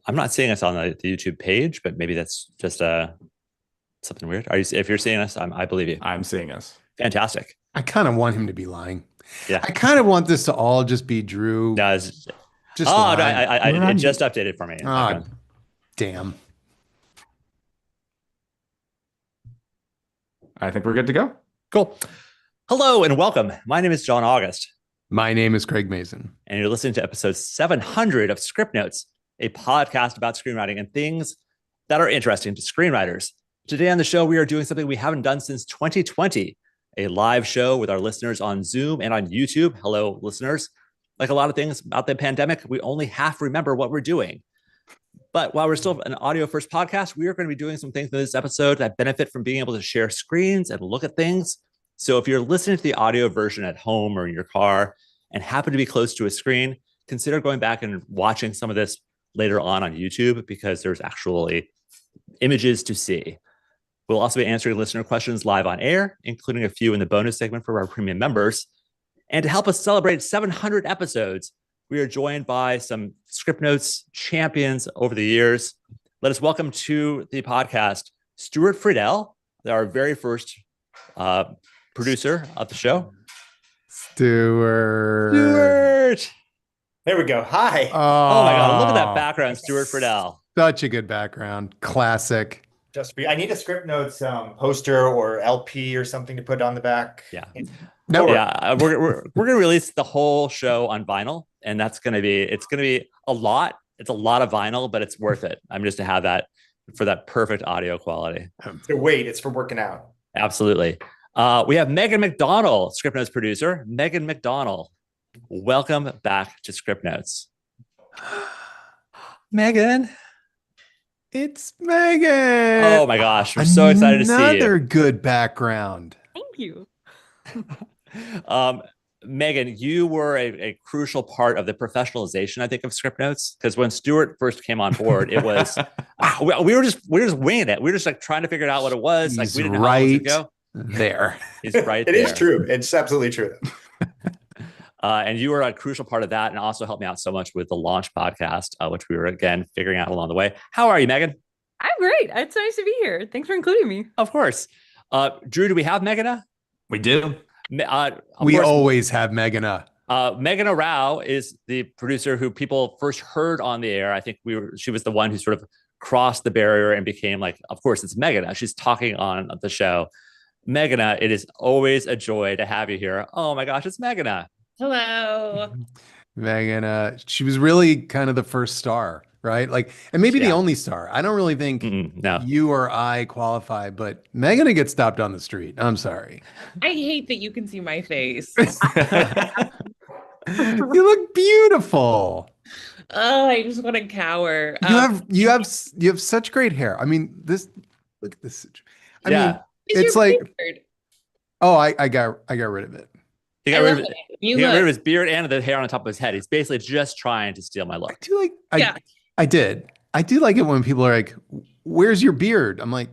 I'm not seeing us on the YouTube page, but maybe that's just something weird. If you're seeing us, I believe you. I'm seeing us. Fantastic. I kind of want him to be lying. Yeah. I kind of want this to all just be Drew. No, Just no, lying. it just updated for me. Oh, damn. I think we're good to go. Cool. Hello and welcome. My name is John August. My name is Craig Mazin. And you're listening to episode 700 of Scriptnotes, a podcast about screenwriting and things that are interesting to screenwriters. Today on the show, we are doing something we haven't done since 2020, a live show with our listeners on Zoom and on YouTube. Hello, listeners. Like a lot of things about the pandemic, we only half remember what we're doing. But while we're still an audio-first podcast, we are going to be doing some things in this episode that benefit from being able to share screens and look at things. So if you're listening to the audio version at home or in your car and happen to be close to a screen, consider going back and watching some of this later on YouTube because there's actually images to see. We'll also be answering listener questions live on air, including a few in the bonus segment for our premium members. And to help us celebrate 700 episodes, we are joined by some Scriptnotes champions over the years. Let us welcome to the podcast Stuart Friedel, our very first producer of the show. Stuart. There we go. Hi. Oh my God. Look at that background, Stuart Friedel. Such a good background. Classic. I need a Scriptnotes poster or LP or something to put on the back. Yeah. No. Yeah. We're going to release the whole show on vinyl, and it's going to be a lot. It's a lot of vinyl, but it's worth it. I'm just to have that for that perfect audio quality. It's for working out. Absolutely. We have Megan McDonald, Scriptnotes producer. Megan McDonald, welcome back to Scriptnotes. Megan. It's Megan. Oh my gosh. We're so excited to see you. Another good background. Thank you. Megan, you were a crucial part of the professionalization, I think, of Scriptnotes, because when Stuart first came on board, it was we were just winging it. We were just like trying to figure out what it was. Like we didn't know how long to go. There. He's right there. It is true. It's absolutely true. And you were a crucial part of that and also helped me out so much with the Launch podcast, which we were, again, figuring out along the way. How are you, Megan? I'm great. It's nice to be here. Thanks for including me. Of course. Drew, do we have Megan? We do. We always have Megan. Megan Rao is the producer who people first heard on the air. I think she was the one who sort of crossed the barrier and became like, of course, it's Megan. She's talking on the show. Megan, it is always a joy to have you here. Oh my gosh, it's Megan. Hello. Megan, she was really kind of the first star, right? Like, and maybe the only star. I don't really think you or I qualify, but Megan gets stopped on the street. I'm sorry. I hate that you can see my face. You look beautiful. Oh, I just want to cower. You have such great hair. I mean, look at this. I mean, it's like, beard? oh, I got rid of it. He got rid of his beard and the hair on the top of his head. He's basically just trying to steal my look. I do like it when people are like, "Where's your beard?" I'm like,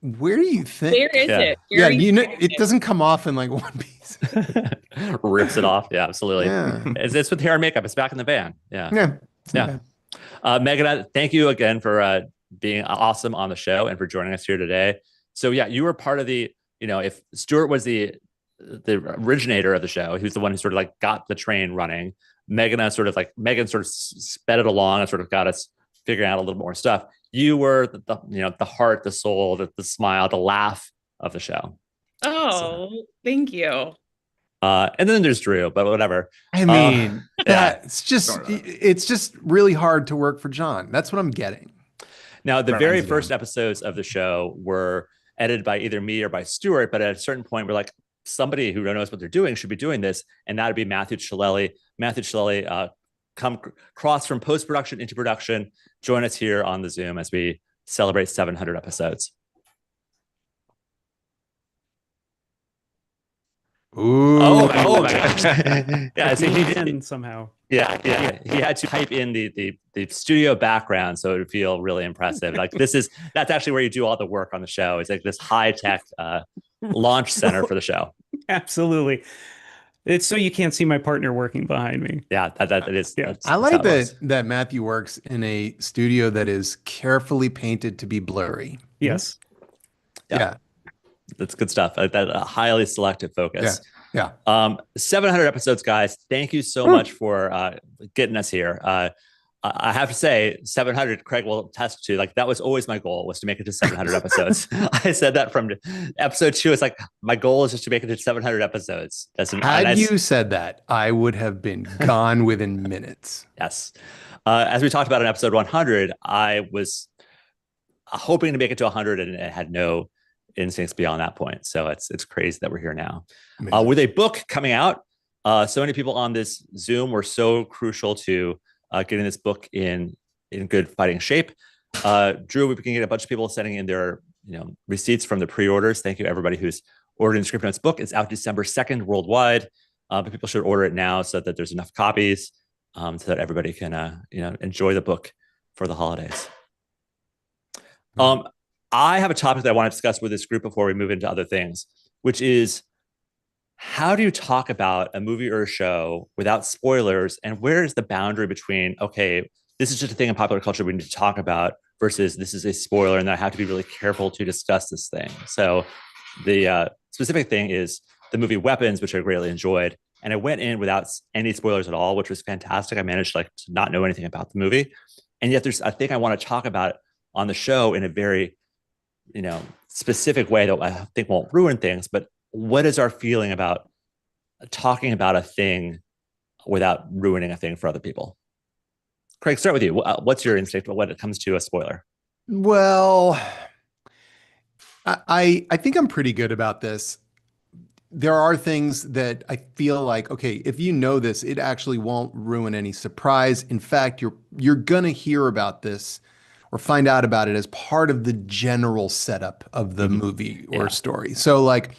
"Where do you think? Where is it? It doesn't come off in like one piece." Rips it off. Yeah, absolutely. Yeah. It's with hair and makeup. It's back in the van. Yeah. Yeah. Megan, thank you again for being awesome on the show and for joining us here today. So yeah, you were part of if Stuart was the originator of the show, he was the one who sort of like got the train running. Megan sort of sped it along and sort of got us figuring out a little more stuff. You were the heart, the soul, the smile, the laugh of the show. Thank you. And then there's Drew, but whatever. I mean, it's just really hard to work for John. That's what I'm getting. Now, the very first episodes of the show were edited by either me or by Stuart, but at a certain point, we're like, somebody who knows what they're doing should be doing this, and that would be Matthew Chilelli. Matthew Chilelli, come cross from post-production into production. Join us here on the Zoom as we celebrate 700 episodes. Ooh. Oh my gosh. Yeah, so he did somehow. Yeah. He had to type in the studio background so it would feel really impressive. Like that's actually where you do all the work on the show. It's like this high-tech launch center for the show. Absolutely. It's so you can't see my partner working behind me. Yeah, that is. Yeah. That's I how like it works. that Matthew works in a studio that is carefully painted to be blurry. Yes. Yeah. Yeah. That's good stuff. That a highly selective Yeah. focus. Yeah. 700 episodes, guys. Thank you so much for getting us here. I have to say, 700, Craig will attest to, like, that was always my goal, was to make it to 700 episodes. I said that from episode 2. It's like, my goal is just to make it to 700 episodes. Had you said that, I would have been gone within minutes. Yes. As we talked about in episode 100, I was hoping to make it to 100 and it had no instincts beyond that point. So it's crazy that we're here now. With a book coming out, so many people on this Zoom were so crucial to getting this book in good fighting shape. Drew, we can get a bunch of people sending in their receipts from the pre-orders. Thank you everybody who's ordering the Scriptnotes book. It's out December 2nd worldwide, but people should order it now so that there's enough copies, so that everybody can enjoy the book for the holidays. I have a topic that I want to discuss with this group before we move into other things, which is, how do you talk about a movie or a show without spoilers? And where is the boundary between, okay, this is just a thing in popular culture we need to talk about, versus this is a spoiler and I have to be really careful to discuss this thing? So the specific thing is the movie Weapons, which I greatly enjoyed. And I went in without any spoilers at all, which was fantastic. I managed to not know anything about the movie. And yet there's a thing I want to talk about on the show in a very, specific way that I think won't ruin things. But what is our feeling about talking about a thing without ruining a thing for other people? Craig, start with you. What's your instinct when it comes to a spoiler? Well, I think I'm pretty good about this. There are things that I feel like, okay, if you know this, it actually won't ruin any surprise. In fact, you're gonna hear about this or find out about it as part of the general setup of the movie or story. So like,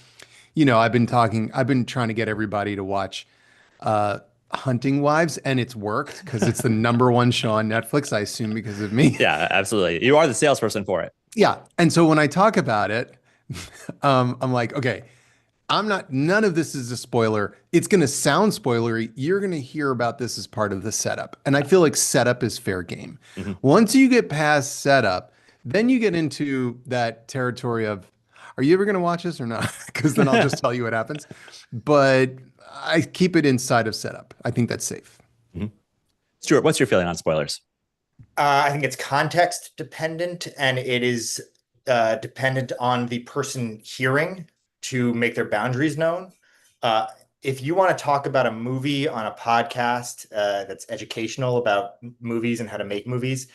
I've been trying to get everybody to watch Hunting Wives, and it's worked because it's the #1 show on Netflix, I assume because of me. Yeah, absolutely. You are the salesperson for it. Yeah. And so when I talk about it, I'm like, okay, none of this is a spoiler. It's going to sound spoilery. You're going to hear about this as part of the setup. And I feel like setup is fair game. Once you get past setup, then you get into that territory of, are you ever going to watch this or not? Because then I'll just tell you what happens. But I keep it inside of setup. I think that's safe. Stuart, what's your feeling on spoilers? I think it's context dependent, and it is dependent on the person hearing to make their boundaries known. If you want to talk about a movie on a podcast that's educational about movies and how to make movies,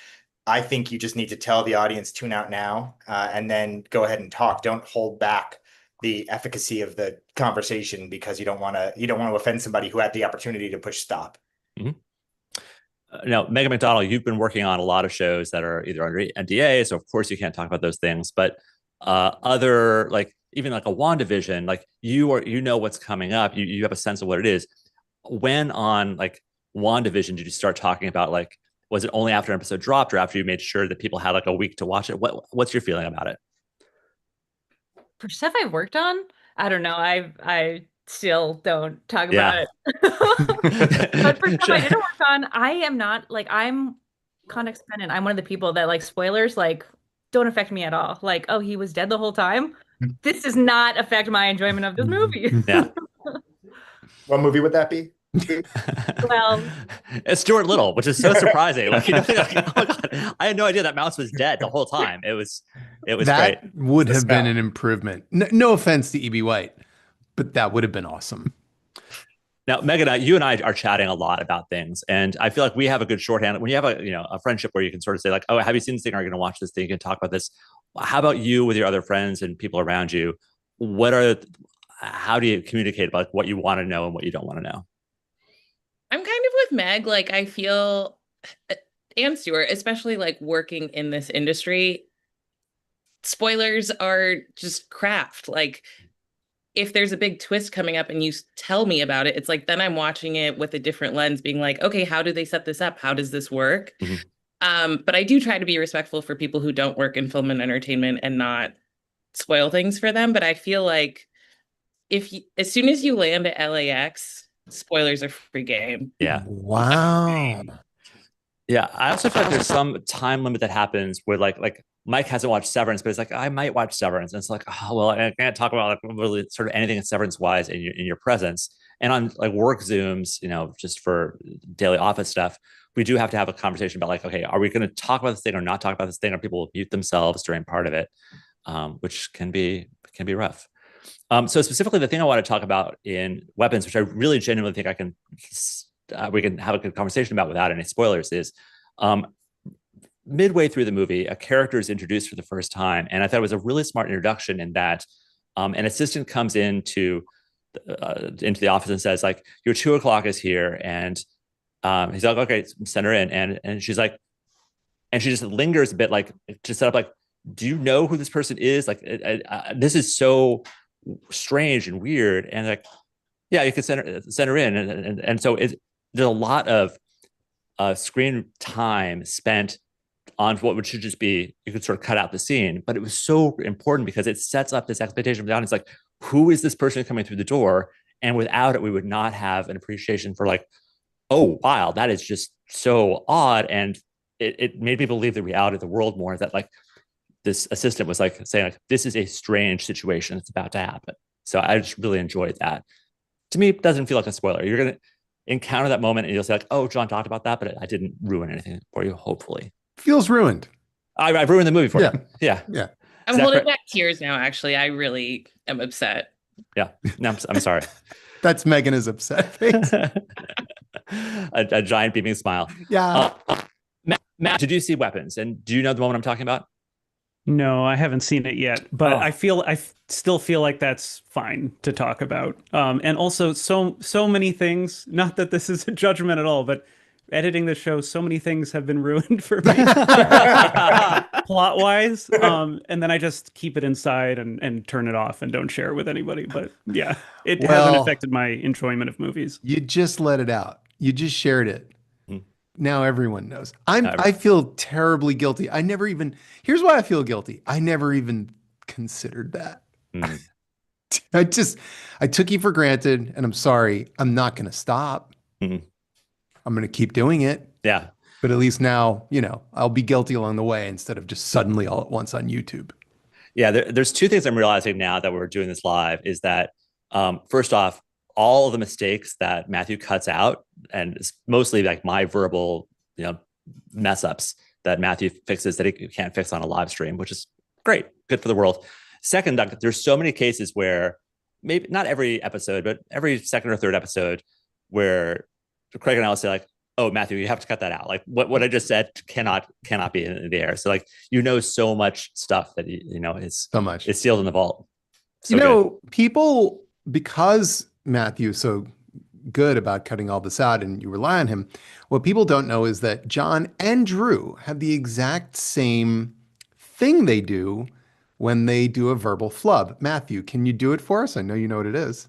I think you just need to tell the audience, tune out now, and then go ahead and talk. Don't hold back the efficacy of the conversation because you don't want to offend somebody who had the opportunity to push stop. Now, Megan McDonald, you've been working on a lot of shows that are either under NDA, so of course you can't talk about those things. But other, like even like a WandaVision, like you know what's coming up, you have a sense of what it is. When on like WandaVision did you start talking about, like, was it only after an episode dropped or after you made sure that people had like a week to watch it? What's your feeling about it? For stuff I've worked on, I don't know. I still don't talk about it. But for stuff I didn't work on, I am not like, I'm context dependent. I'm one of the people that like spoilers like don't affect me at all. Like, oh, he was dead the whole time. This does not affect my enjoyment of this movie. Yeah. What movie would that be? Well, it's Stuart Little, which is so surprising. Like, like, oh my God, I had no idea that mouse was dead the whole time. It was that great. Would have been an improvement. No offense to E.B. White, but that would have been awesome. Now, Megan, you and I are chatting a lot about things, and I feel like we have a good shorthand. When you have a friendship where you can sort of say like, "Oh, have you seen this thing? Are you going to watch this thing? You can talk about this." How about you with your other friends and people around you? How do you communicate about what you want to know and what you don't want to know? I'm kind of with Meg. Like, I feel, and Stuart, especially like working in this industry, spoilers are just craft. Like, if there's a big twist coming up and you tell me about it, it's like, then I'm watching it with a different lens, being like, okay, how do they set this up? How does this work? But I do try to be respectful for people who don't work in film and entertainment and not spoil things for them. But I feel like as soon as you land at LAX, spoilers are free game. Yeah. Wow. Yeah. I also feel like there's some time limit that happens where like Mike hasn't watched Severance, but it's like, I might watch Severance. And it's like, oh, well, I can't talk about like really sort of anything Severance wise in your presence. And on like work Zooms, just for daily office stuff, we do have to have a conversation about like, okay, are we going to talk about this thing or not talk about this thing? Or people will mute themselves during part of it, which can be rough. So specifically, the thing I want to talk about in weapons, which I really genuinely think we can have a good conversation about without any spoilers, is midway through the movie, a character is introduced for the first time, and I thought it was a really smart introduction in that an assistant comes into the office and says like, your 2:00 is here, and he's like, okay, send her in, and she's like, and she just lingers a bit, like to set up like, do you know who this person is? Like, this is so strange and weird, and like, yeah, you can send her in, and so there's a lot of screen time spent on what should just be, you could sort of cut out the scene, but it was so important because it sets up this expectation for the audience, like, who is this person coming through the door? And without it, we would not have an appreciation for like, oh, wow, that is just so odd. And it made me believe the reality of the world more, that like this assistant was like saying like, this is a strange situation that's about to happen. So I just really enjoyed that. To me, it doesn't feel like a spoiler. You're going to encounter that moment and you'll say like, oh, John talked about that, but I didn't ruin anything for you, hopefully. Feels ruined. I've ruined the movie for you. Yeah. I'm holding back tears now, actually. I really am upset. Yeah. No, I'm sorry. That's Megan is upset face. a giant beaming smile. Yeah. Matt, did you see Weapons? And do you know the moment I'm talking about? No, I haven't seen it yet, but I still feel like that's fine to talk about. And also so many things, not that this is a judgment at all, but editing the show, so many things have been ruined for me plot wise. And then I just keep it inside and turn it off and don't share it with anybody. But yeah, it hasn't affected my enjoyment of movies. You just let it out. You just shared it. Now everyone knows. I feel terribly guilty. Here's why I feel guilty. I never even considered that. I took you for granted, and I'm sorry. I'm not going to stop. I'm going to keep doing it. Yeah. But at least now, I'll be guilty along the way instead of just suddenly all at once on YouTube. Yeah. There's two things I'm realizing now that we're doing this live is that, first off, all of the mistakes that Matthew cuts out, and it's mostly like my verbal, mess ups that Matthew fixes that he can't fix on a live stream, which is great. Good for the world. Second, there's so many cases where maybe not every episode, but every second or third episode where Craig and I will say like, oh, Matthew, you have to cut that out. Like what I just said cannot be in the air. So like, so much stuff that, is so much is sealed in the vault. So people, because Matthew is so good about cutting all this out and you rely on him, what people don't know is that John and Drew have the exact same thing they do when they do a verbal flub. Matthew, can you do it for us? I know you know what it is.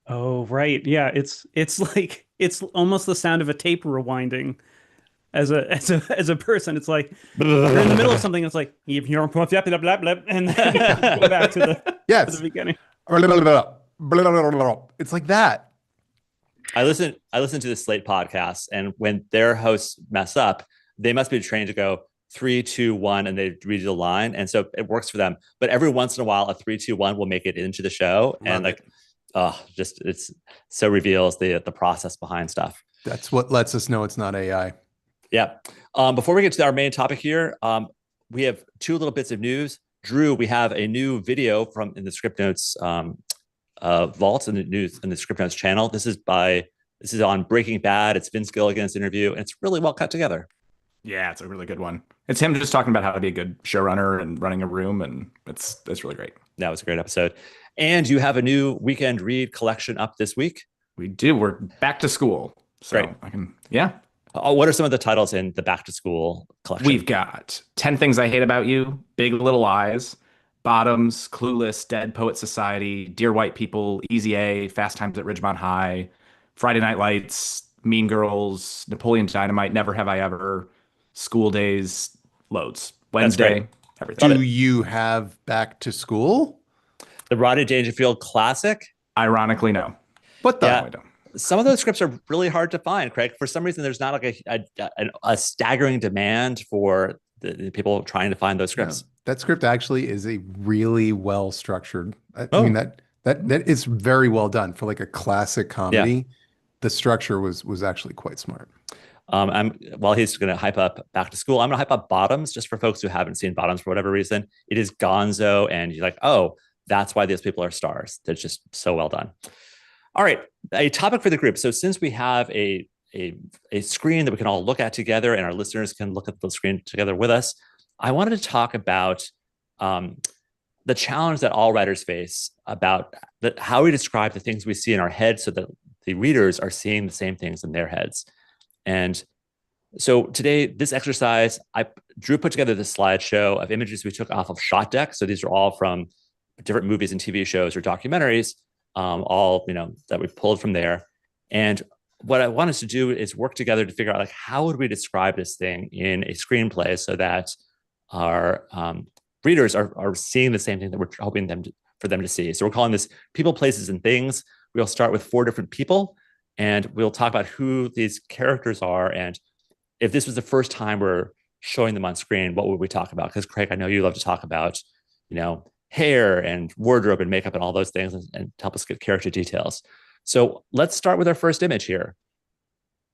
Oh, right. Yeah, it's like it's almost the sound of a tape rewinding. As a person, it's like you're in the middle of something. It's like you're and then go back to the beginning. It's like that. I listen to the Slate podcast, and when their hosts mess up, they must be trained to go 3, 2, 1, and they redo the line, and so it works for them. But every once in a while, a 3, 2, 1 will make it into the show, it's so reveals the process behind stuff. That's what lets us know it's not AI. Yeah. Before we get to our main topic here, we have two little bits of news. Drew, we have a new video in the Scriptnotes vault in the Scriptnotes channel. This is on Breaking Bad. It's Vince Gilligan's interview, and it's really well cut together. Yeah, it's a really good one. It's him just talking about how to be a good showrunner and running a room, and it's really great. That was a great episode. And you have a new weekend read collection up this week. We do. We're back to school. So great. What are some of the titles in the Back to School collection? We've got 10 Things I Hate About You, Big Little Lies, Bottoms, Clueless, Dead Poet Society, Dear White People, Easy A, Fast Times at Ridgemont High, Friday Night Lights, Mean Girls, Napoleon Dynamite, Never Have I Ever, School Days, loads. Wednesday, everything. Do you have Back to School? The Rodney Dangerfield classic? Ironically, no. What the? Yeah. Some of those scripts are really hard to find, Craig. For some reason, there's not like a staggering demand for the people trying to find those scripts. Yeah. That script actually is a really well structured. I Oh. mean, that is very well done for like a classic comedy. Yeah. The structure was actually quite smart. While he's going to hype up Back to School, I'm going to hype up Bottoms just for folks who haven't seen Bottoms for whatever reason. It is gonzo, and you're like, oh, that's why these people are stars. They're just so well done. All right, a topic for the group. So since we have a screen that we can all look at together and our listeners can look at the screen together with us, I wanted to talk about the challenge that all writers face about how we describe the things we see in our heads so that the readers are seeing the same things in their heads. And so today, this exercise, Drew put together this slideshow of images we took off of Shot Deck. So these are all from different movies and TV shows or documentaries, all that we pulled from there. And what I wanted to do is work together to figure out, like, how would we describe this thing in a screenplay so that our readers are seeing the same thing that we're hoping for them to see. So we're calling this People, Places, and Things. We'll start with 4 different people, and we'll talk about who these characters are. And if this was the first time we're showing them on screen, what would we talk about? Because Craig, I know you love to talk about, hair and wardrobe and makeup and all those things, and help us get character details. So let's start with our first image here.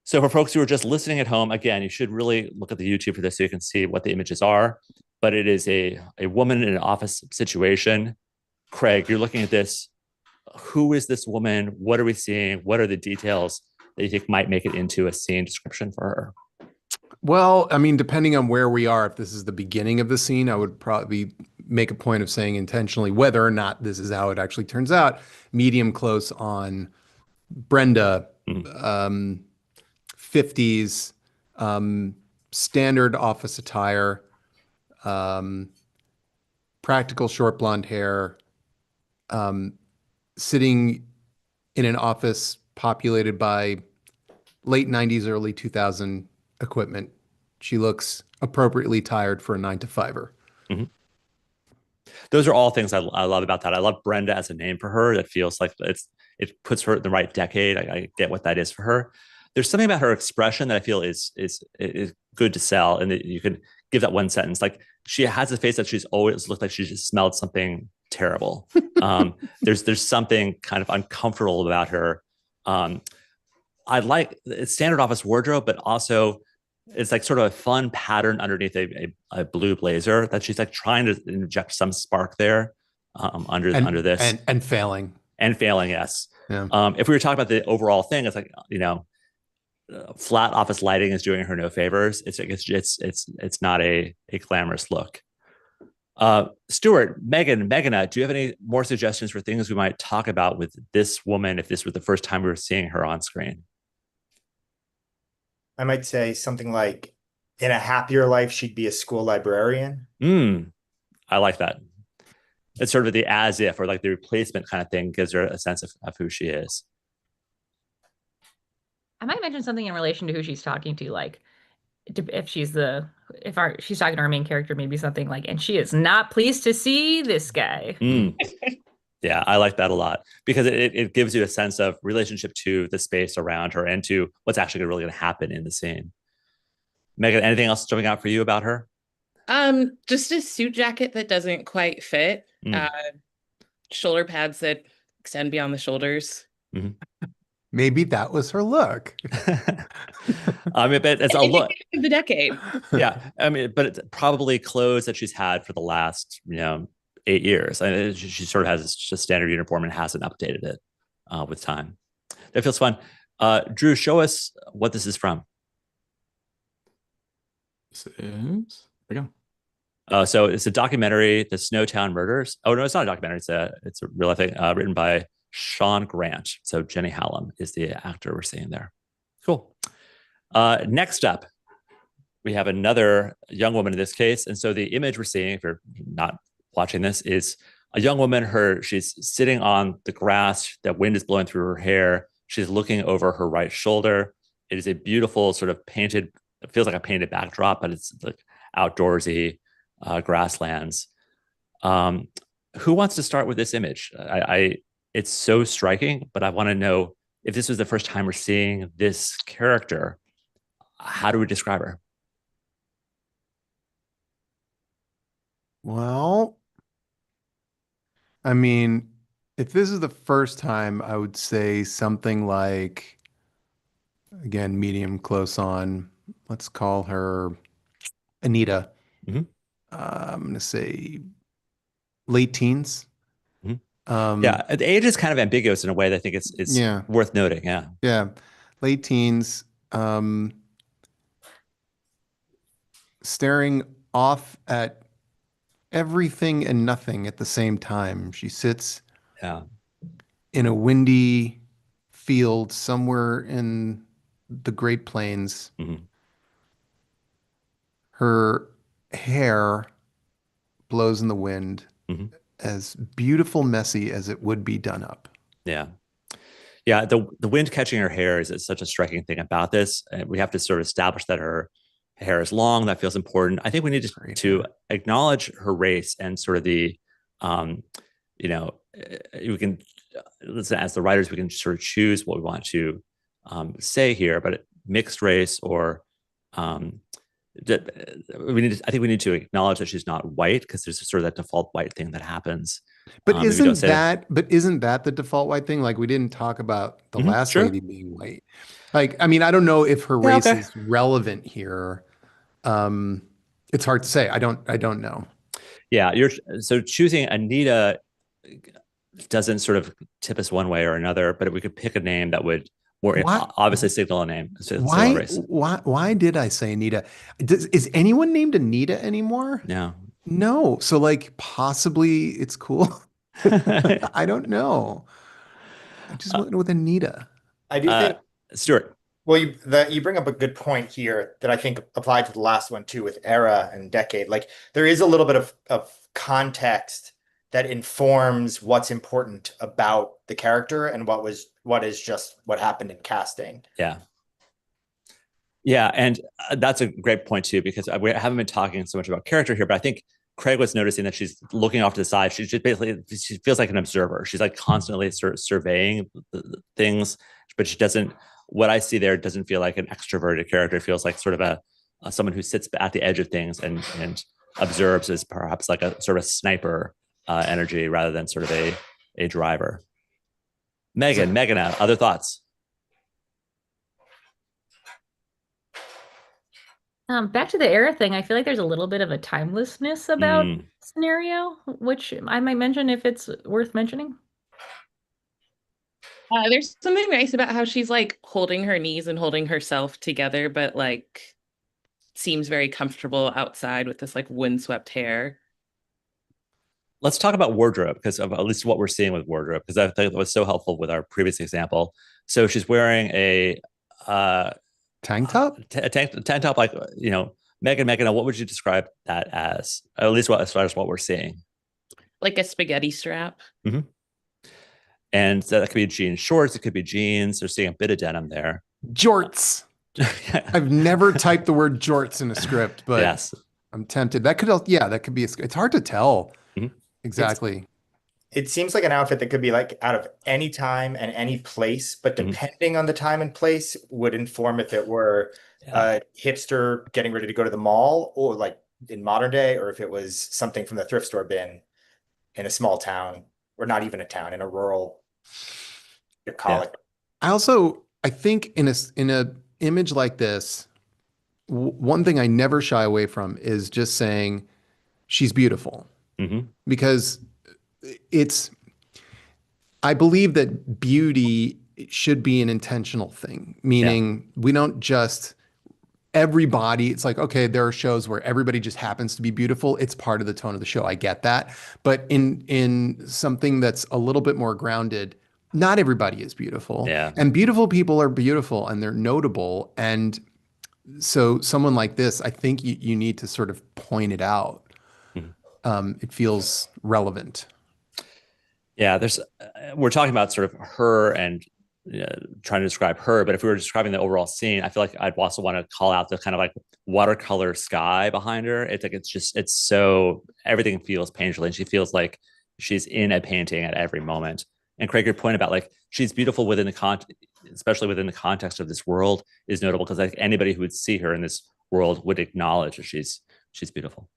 So for folks who are just listening at home, again, you should really look at the YouTube for this so you can see what the images are. But it is a woman in an office situation. Craig, you're looking at this. Who is this woman? What are we seeing? What are the details that you think might make it into a scene description for her? Well, I mean, depending on where we are, if this is the beginning of the scene, I would probably make a point of saying intentionally whether or not this is how it actually turns out. Medium close on Brenda, 50s, standard office attire, practical short blonde hair, sitting in an office populated by late 90s, early 2000 equipment. She looks appropriately tired for a 9-to-5er. Mm-hmm. Those are all things I love about that. I love Brenda as a name for her. That feels like it puts her in the right decade. I get what that is for her. There's something about her expression that I feel is good to sell, and that you could give that one sentence. Like, she has a face that she's always looked like she just smelled something terrible. There's something kind of uncomfortable about her. I like it's standard office wardrobe, but also it's like sort of a fun pattern underneath a blue blazer that she's like trying to inject some spark there under this and failing. Yes. Yeah. If we were talking about the overall thing, it's like, flat office lighting is doing her no favors. It's not a glamorous look. Stuart, Meghana, do you have any more suggestions for things we might talk about with this woman if this was the first time we were seeing her on screen? I might say something like, in a happier life, she'd be a school librarian. I like that. It's sort of the as if, or like the replacement kind of thing, gives her a sense of who she is. I might mention something in relation to who she's talking to, like if she's talking to our main character, maybe something like, and she is not pleased to see this guy. Yeah, I like that a lot, because it gives you a sense of relationship to the space around her and to what's actually really going to happen in the scene. Megan, anything else jumping out for you about her? Just a suit jacket that doesn't quite fit. Shoulder pads that extend beyond the shoulders. Mm-hmm. Maybe that was her look. I mean, but it's a look. The decade. Yeah, I mean, but it's probably clothes that she's had for the last 8 years. I mean, she sort of has just a standard uniform and hasn't updated it with time. That feels fun. Drew, show us what this is from. There we go. So it's a documentary, The Snowtown Murders. Oh no, it's not a documentary. It's a real thing written by Sean Grant. So Jenny Hallam is the actor we're seeing there. Cool. Next up, we have another young woman in this case. And so the image we're seeing, if you're not watching this, is a young woman. She's sitting on the grass. The wind is blowing through her hair. She's looking over her right shoulder. It is a beautiful sort of painted, it feels like a painted backdrop, but it's like outdoorsy grasslands. Who wants to start with this image? it's so striking, but I want to know if this was the first time we're seeing this character, how do we describe her? Well, I mean, if this is the first time, I would say something like, again, medium close on. Let's call her Anita. Mhm. I'm going to say late teens. Mhm. Yeah, the age is kind of ambiguous in a way that I think it's Yeah. worth noting. Yeah. Yeah. Late teens, staring off at everything and nothing at the same time. She sits Yeah. in a windy field somewhere in the Great Plains. Mhm. Her hair blows in the wind, Mhm. as beautiful messy as it would be done up. Yeah. Yeah, the wind catching her hair is such a striking thing about this. And we have to sort of establish that her hair is long. That feels important. I think we need to acknowledge her race and sort of the, you know, we can, listen, as the writers, we can sort of choose what we want to say here, but mixed race or I think we need to acknowledge that she's not white because there's sort of that default white thing that happens. But isn't that the default white thing? Like we didn't talk about the last sure. lady being white. Like, I mean, I don't know if her race is relevant here. It's hard to say. I don't know. Yeah, so choosing Anita doesn't sort of tip us one way or another, but if we could pick a name that would more obviously signal a name. Why did I say Anita? Is anyone named Anita anymore? No. So like possibly it's cool. I don't know. I just went with Anita. I do think Stuart. Well, you bring up a good point here that I think applied to the last one too, with era and decade. Like there is a little bit of context that informs what's important about the character and what is just what happened in casting. Yeah. Yeah, and that's a great point too, because we haven't been talking so much about character here, but I think Craig was noticing that she's looking off to the side. She's just basically, she feels like an observer. She's like constantly sort of surveying the things, but she doesn't, what I see there doesn't feel like an extroverted character. It feels like sort of someone who sits at the edge of things and observes as perhaps like a sort of sniper energy rather than sort of a driver. Megan, other thoughts? Back to the era thing, I feel like there's a little bit of a timelessness about scenario, which I might mention if it's worth mentioning. There's something nice about how she's like holding her knees and holding herself together, but like seems very comfortable outside with this like windswept hair. Let's talk about wardrobe, because of at least what we're seeing with wardrobe, because I think that was so helpful with our previous example. So she's wearing a tank top, tank top, like, you know, Megan, what would you describe that as? At least as far as what we're seeing, like a spaghetti strap. Mm-hmm. And so that could be jean shorts. It could be jeans. They're seeing a bit of denim there. Jorts. I've never typed the word jorts in a script, but yes, I'm tempted. That could be. It's hard to tell. Mm-hmm. Exactly. It seems like an outfit that could be like out of any time and any place, but depending on the time and place would inform if it were a hipster getting ready to go to the mall, or like in modern day, or if it was something from the thrift store bin in a small town, or not even a town, in a rural bucolic. Yeah. I think in a image like this, one thing I never shy away from is just saying she's beautiful. Mm-hmm. Because I believe that beauty should be an intentional thing, meaning we don't just, everybody, it's like, okay, there are shows where everybody just happens to be beautiful. It's part of the tone of the show. I get that. But in something that's a little bit more grounded, not everybody is beautiful. Yeah. And beautiful people are beautiful and they're notable. And so someone like this, I think you need to sort of point it out. It feels relevant. Yeah, we're talking about sort of her and trying to describe her, but if we were describing the overall scene, I feel like I'd also want to call out the kind of like watercolor sky behind her. It's like, it's so, everything feels painfully, and she feels like she's in a painting at every moment. And Craig, your point about like she's beautiful within the especially within the context of this world, is notable because like anybody who would see her in this world would acknowledge that she's beautiful.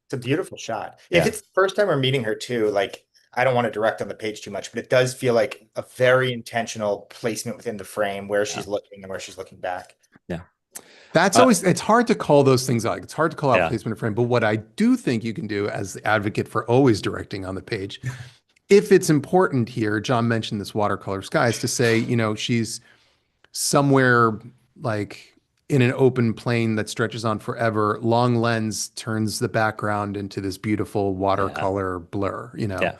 It's a beautiful shot. Yeah. If it's the first time we're meeting her too, like I don't want to direct on the page too much, but it does feel like a very intentional placement within the frame where she's looking and where she's looking back. Yeah. That's always, it's hard to call those things out. It's hard to call out Yeah. placement of frame. But what I do think you can do as the advocate for always directing on the page, if it's important here, John mentioned this watercolor sky, is to say, you know, she's somewhere like in an open plane that stretches on forever. Long lens turns the background into this beautiful watercolor blur, you know? Yeah.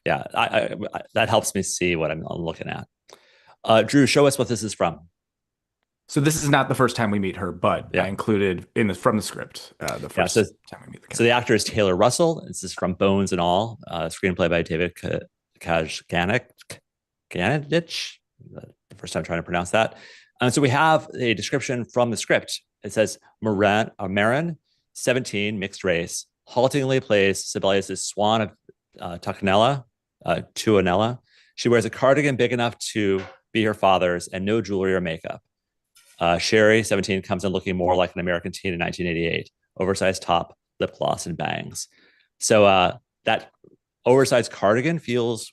Yeah. I that helps me see what I'm looking at. Drew, show us what this is from. So this is not the first time we meet her, but I included from the script the first time we meet the character. So the actor is Taylor Russell. This is from Bones and All, screenplay by David Kajganich. The first time trying to pronounce that. So we have a description from the script. It says, Marin, 17, mixed race, haltingly plays Sibelius' Swan of Tuanella. She wears a cardigan big enough to be her father's and no jewelry or makeup. Sherry, 17, comes in looking more like an American teen in 1988. Oversized top, lip gloss, and bangs. So that oversized cardigan feels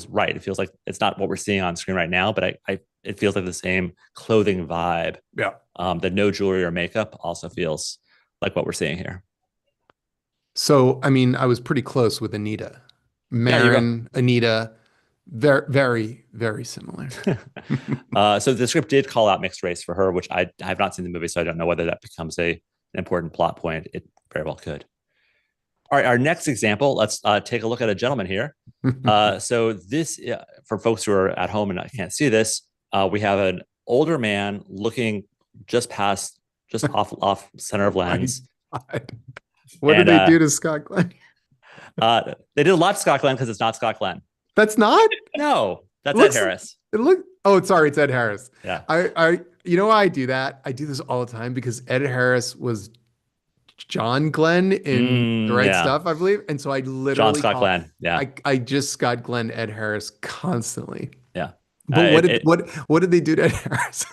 right. It feels like it's not what we're seeing on screen right now, but it feels like the same clothing vibe. Yeah. The no jewelry or makeup also feels like what we're seeing here. So, I mean, I was pretty close with Anita. Marin, Anita, very, very, very similar. So the script did call out mixed race for her, which I have not seen the movie, so I don't know whether that becomes an important plot point. It very well could. All right, our next example, let's take a look at a gentleman here. So this, for folks who are at home and can't see this, we have an older man looking just off center of lens. What did they do to Scott Glenn? They did a lot to Scott Glenn because it's not Scott Glenn. That's not? No, that's Ed Harris. Sorry, it's Ed Harris. Yeah. You know why I do that? I do this all the time because Ed Harris was John Glenn in The Right Stuff, I believe. And so I literally John Scott Glenn. Yeah. I just Scott Glenn Ed Harris constantly. Yeah. But what did they do to Ed Harris?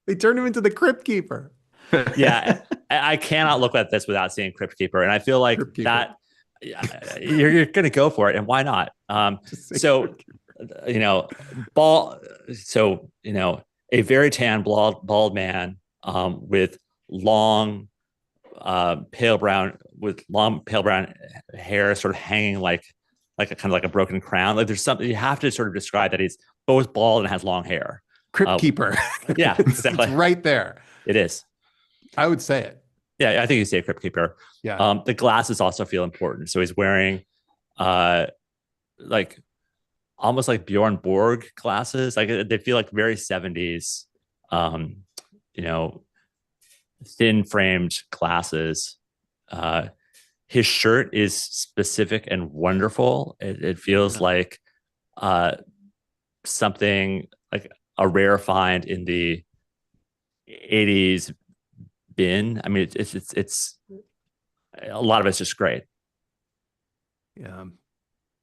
They turned him into the Crypt Keeper. Yeah. I cannot look at this without seeing Crypt Keeper. And I feel like that you're going to go for it. And why not? A very tan bald man with long pale brown hair sort of hanging like a kind of like a broken crown. Like there's something you have to sort of describe that he's both bald and has long hair. Crypt Keeper. Yeah, exactly. It's right there. It is. I would say it. Yeah, I think you say Crypt Keeper. Yeah. The glasses also feel important. So he's wearing like almost like Bjorn Borg glasses. Like they feel like very 70s, thin framed glasses. His shirt is specific and wonderful. It feels like something like a rare find in the 80s bin. I mean, it's a lot of it's just great. Yeah.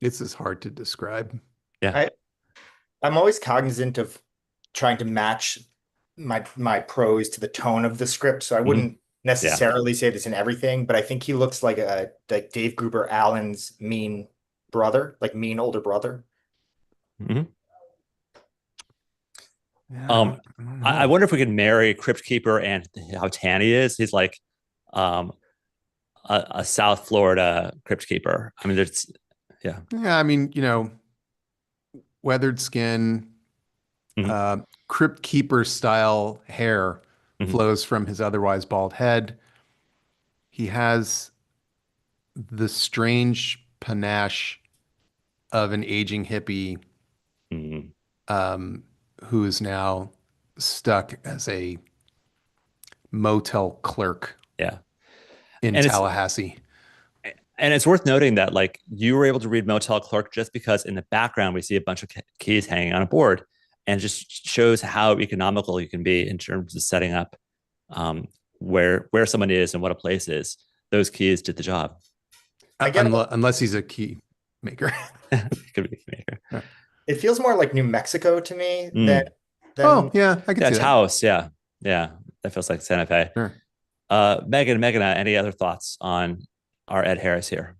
This is hard to describe. Yeah. I'm always cognizant of trying to match my prose to the tone of the script. So I wouldn't necessarily say this in everything, but I think he looks like Dave Gruber Allen's mean brother, like mean older brother. Mm-hmm. Yeah, I wonder if we could marry Crypt Keeper and how tan he is. He's like a South Florida Crypt Keeper. I mean, yeah. I mean, weathered skin, Crypt Keeper style hair flows from his otherwise bald head. He has the strange panache of an aging hippie who is now stuck as a motel clerk in Tallahassee. And it's worth noting that like you were able to read motel clerk just because in the background we see a bunch of keys hanging on a board, and it just shows how economical you can be in terms of setting up where someone is and what a place is. Those keys did the job. Unless he's a key maker. Could be maker. It feels more like New Mexico to me than Oh yeah, I can see that. Taos. Yeah, that feels like Santa Fe. Sure. Megan, any other thoughts on our Ed Harris here?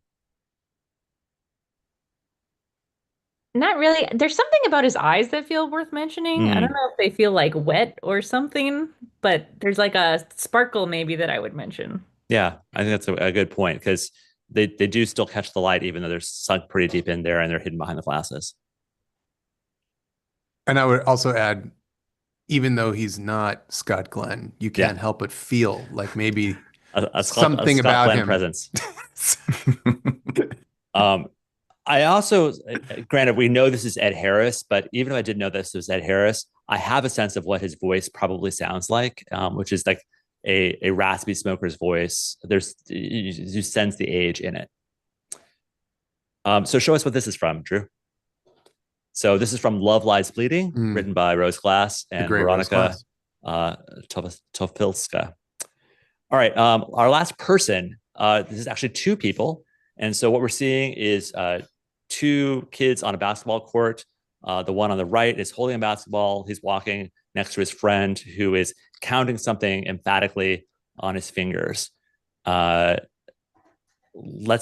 Not really. There's something about his eyes that feel worth mentioning. I don't know if they feel like wet or something, but there's like a sparkle maybe that I would mention. Yeah, I think that's a good point, because they do still catch the light, even though they're sunk pretty deep in there and they're hidden behind the glasses. And I would also add, even though he's not Scott Glenn, you can't help but feel like maybe something about Glenn him. Presence. I also, granted, we know this is Ed Harris, but even if I didn't know this was Ed Harris, I have a sense of what his voice probably sounds like, which is like a raspy smoker's voice. You sense the age in it. So show us what this is from, Drew. So this is from Love Lies Bleeding, written by Rose Glass and Veronica Tofilska. All right, our last person, this is actually two people. And so what we're seeing is two kids on a basketball court. The one on the right is holding a basketball. He's walking next to his friend who is counting something emphatically on his fingers. Let's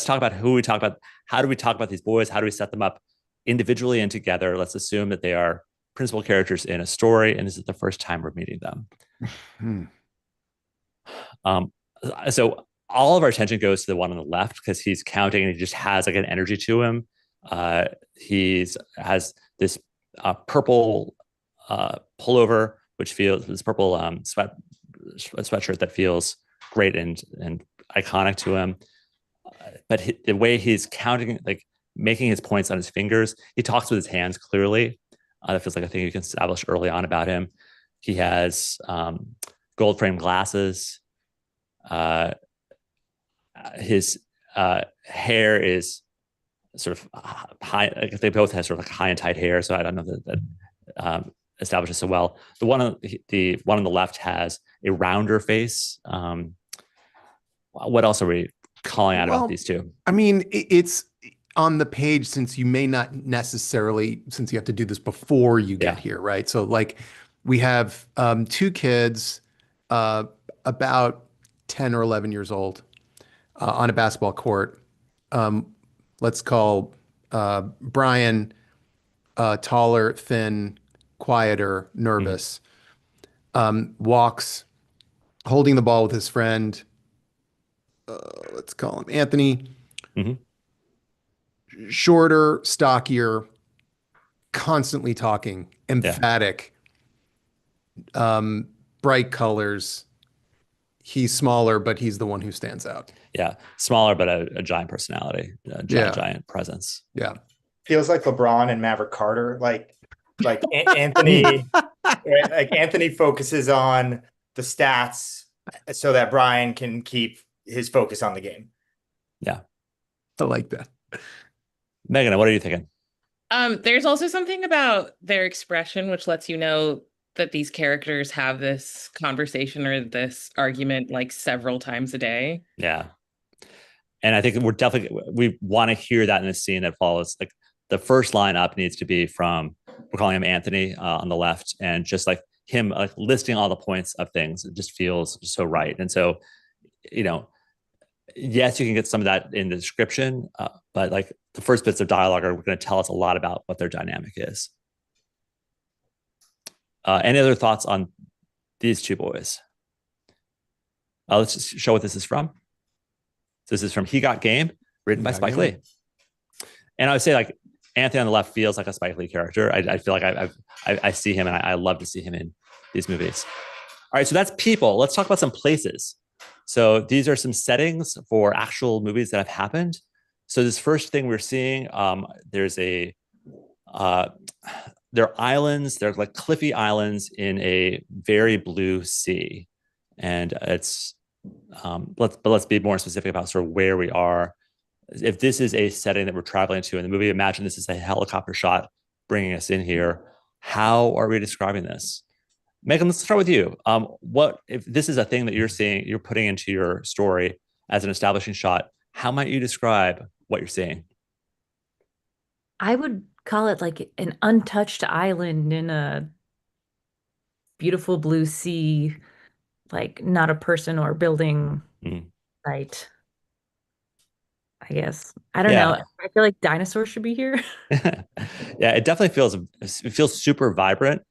talk about who we talk about. How do we talk about these boys? How do we set them up individually and together? Let's assume that they are principal characters in a story, and this is the first time we're meeting them. So all of our attention goes to the one on the left because he's counting and he just has like an energy to him. He has this purple pullover, which feels this purple sweatshirt that feels great and iconic to him. But the way he's counting, like making his points on his fingers, he talks with his hands clearly. That feels like a thing you can establish early on about him. He has gold frame glasses. His hair is sort of high. They both have sort of like high and tight hair, so I don't know that establishes so well. The one on the left has a rounder face. What else are we calling out about these two? I mean, it's on the page, since you may not necessarily, since you have to do this before you get here, right? So like we have two kids about 10 or 11 years old on a basketball court. Let's call Brian taller, thin, quieter, nervous, walks holding the ball with his friend. Let's call him Anthony. Shorter, stockier, constantly talking, emphatic, bright colors. He's smaller, but he's the one who stands out. Yeah, smaller, but a giant personality, giant presence. Yeah, feels like LeBron and Maverick Carter. Like Anthony, like Anthony focuses on the stats so that Brian can keep his focus on the game. Yeah, I like that. Megan, what are you thinking? There's also something about their expression which lets you know that these characters have this conversation or this argument like several times a day. Yeah. And I think we want to hear that in the scene that follows. Like the first line up needs to be from, we're calling him Anthony on the left, and just like him like listing all the points of things. It just feels so right. And so, yes, you can get some of that in the description, but like the first bits of dialogue are going to tell us a lot about what their dynamic is. Any other thoughts on these two boys? Let's just show what this is from. This is from He Got Game, written by Spike Lee. And I would say like Anthony on the left feels like a Spike Lee character. I feel like I see him, and I love to see him in these movies. All right, so that's people. Let's talk about some places. So these are some settings for actual movies that have happened. So this first thing we're seeing, they're islands. They're like cliffy islands in a very blue sea, and it's let's be more specific about sort of where we are. If this is a setting that we're traveling to in the movie, imagine this is a helicopter shot bringing us in here. How are we describing this? Megan, let's start with you. What if this is a thing that you're seeing, you're putting into your story as an establishing shot? How might you describe what you're seeing? I would call it like an untouched island in a beautiful blue sea, like not a person or building sight. I guess. I don't know. Yeah. I feel like dinosaurs should be here. Yeah, it definitely feels super vibrant.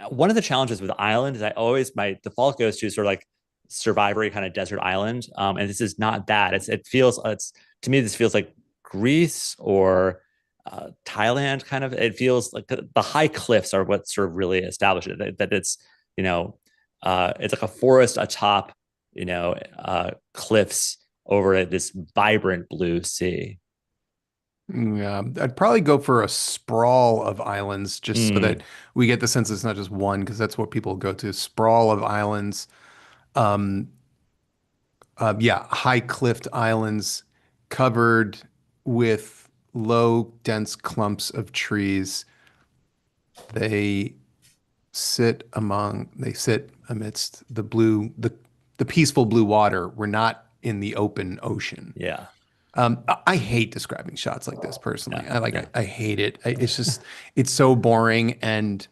One of the challenges with the island is my default goes to sort of like survivory kind of desert island. And this is not that. It's to me, this feels like Greece or Thailand kind of. It feels like the high cliffs are what sort of really establish it, that it's, it's like a forest atop, cliffs over this vibrant blue sea. Yeah, I'd probably go for a sprawl of islands just so that we get the sense it's not just one, because that's what people go to. Sprawl of islands. Um, yeah, high cliffed islands covered with low, dense clumps of trees. They they sit amidst the peaceful blue water. We're not in the open ocean. Yeah. I hate describing shots like this personally. Yeah. I hate it. It's just, it's so boring. And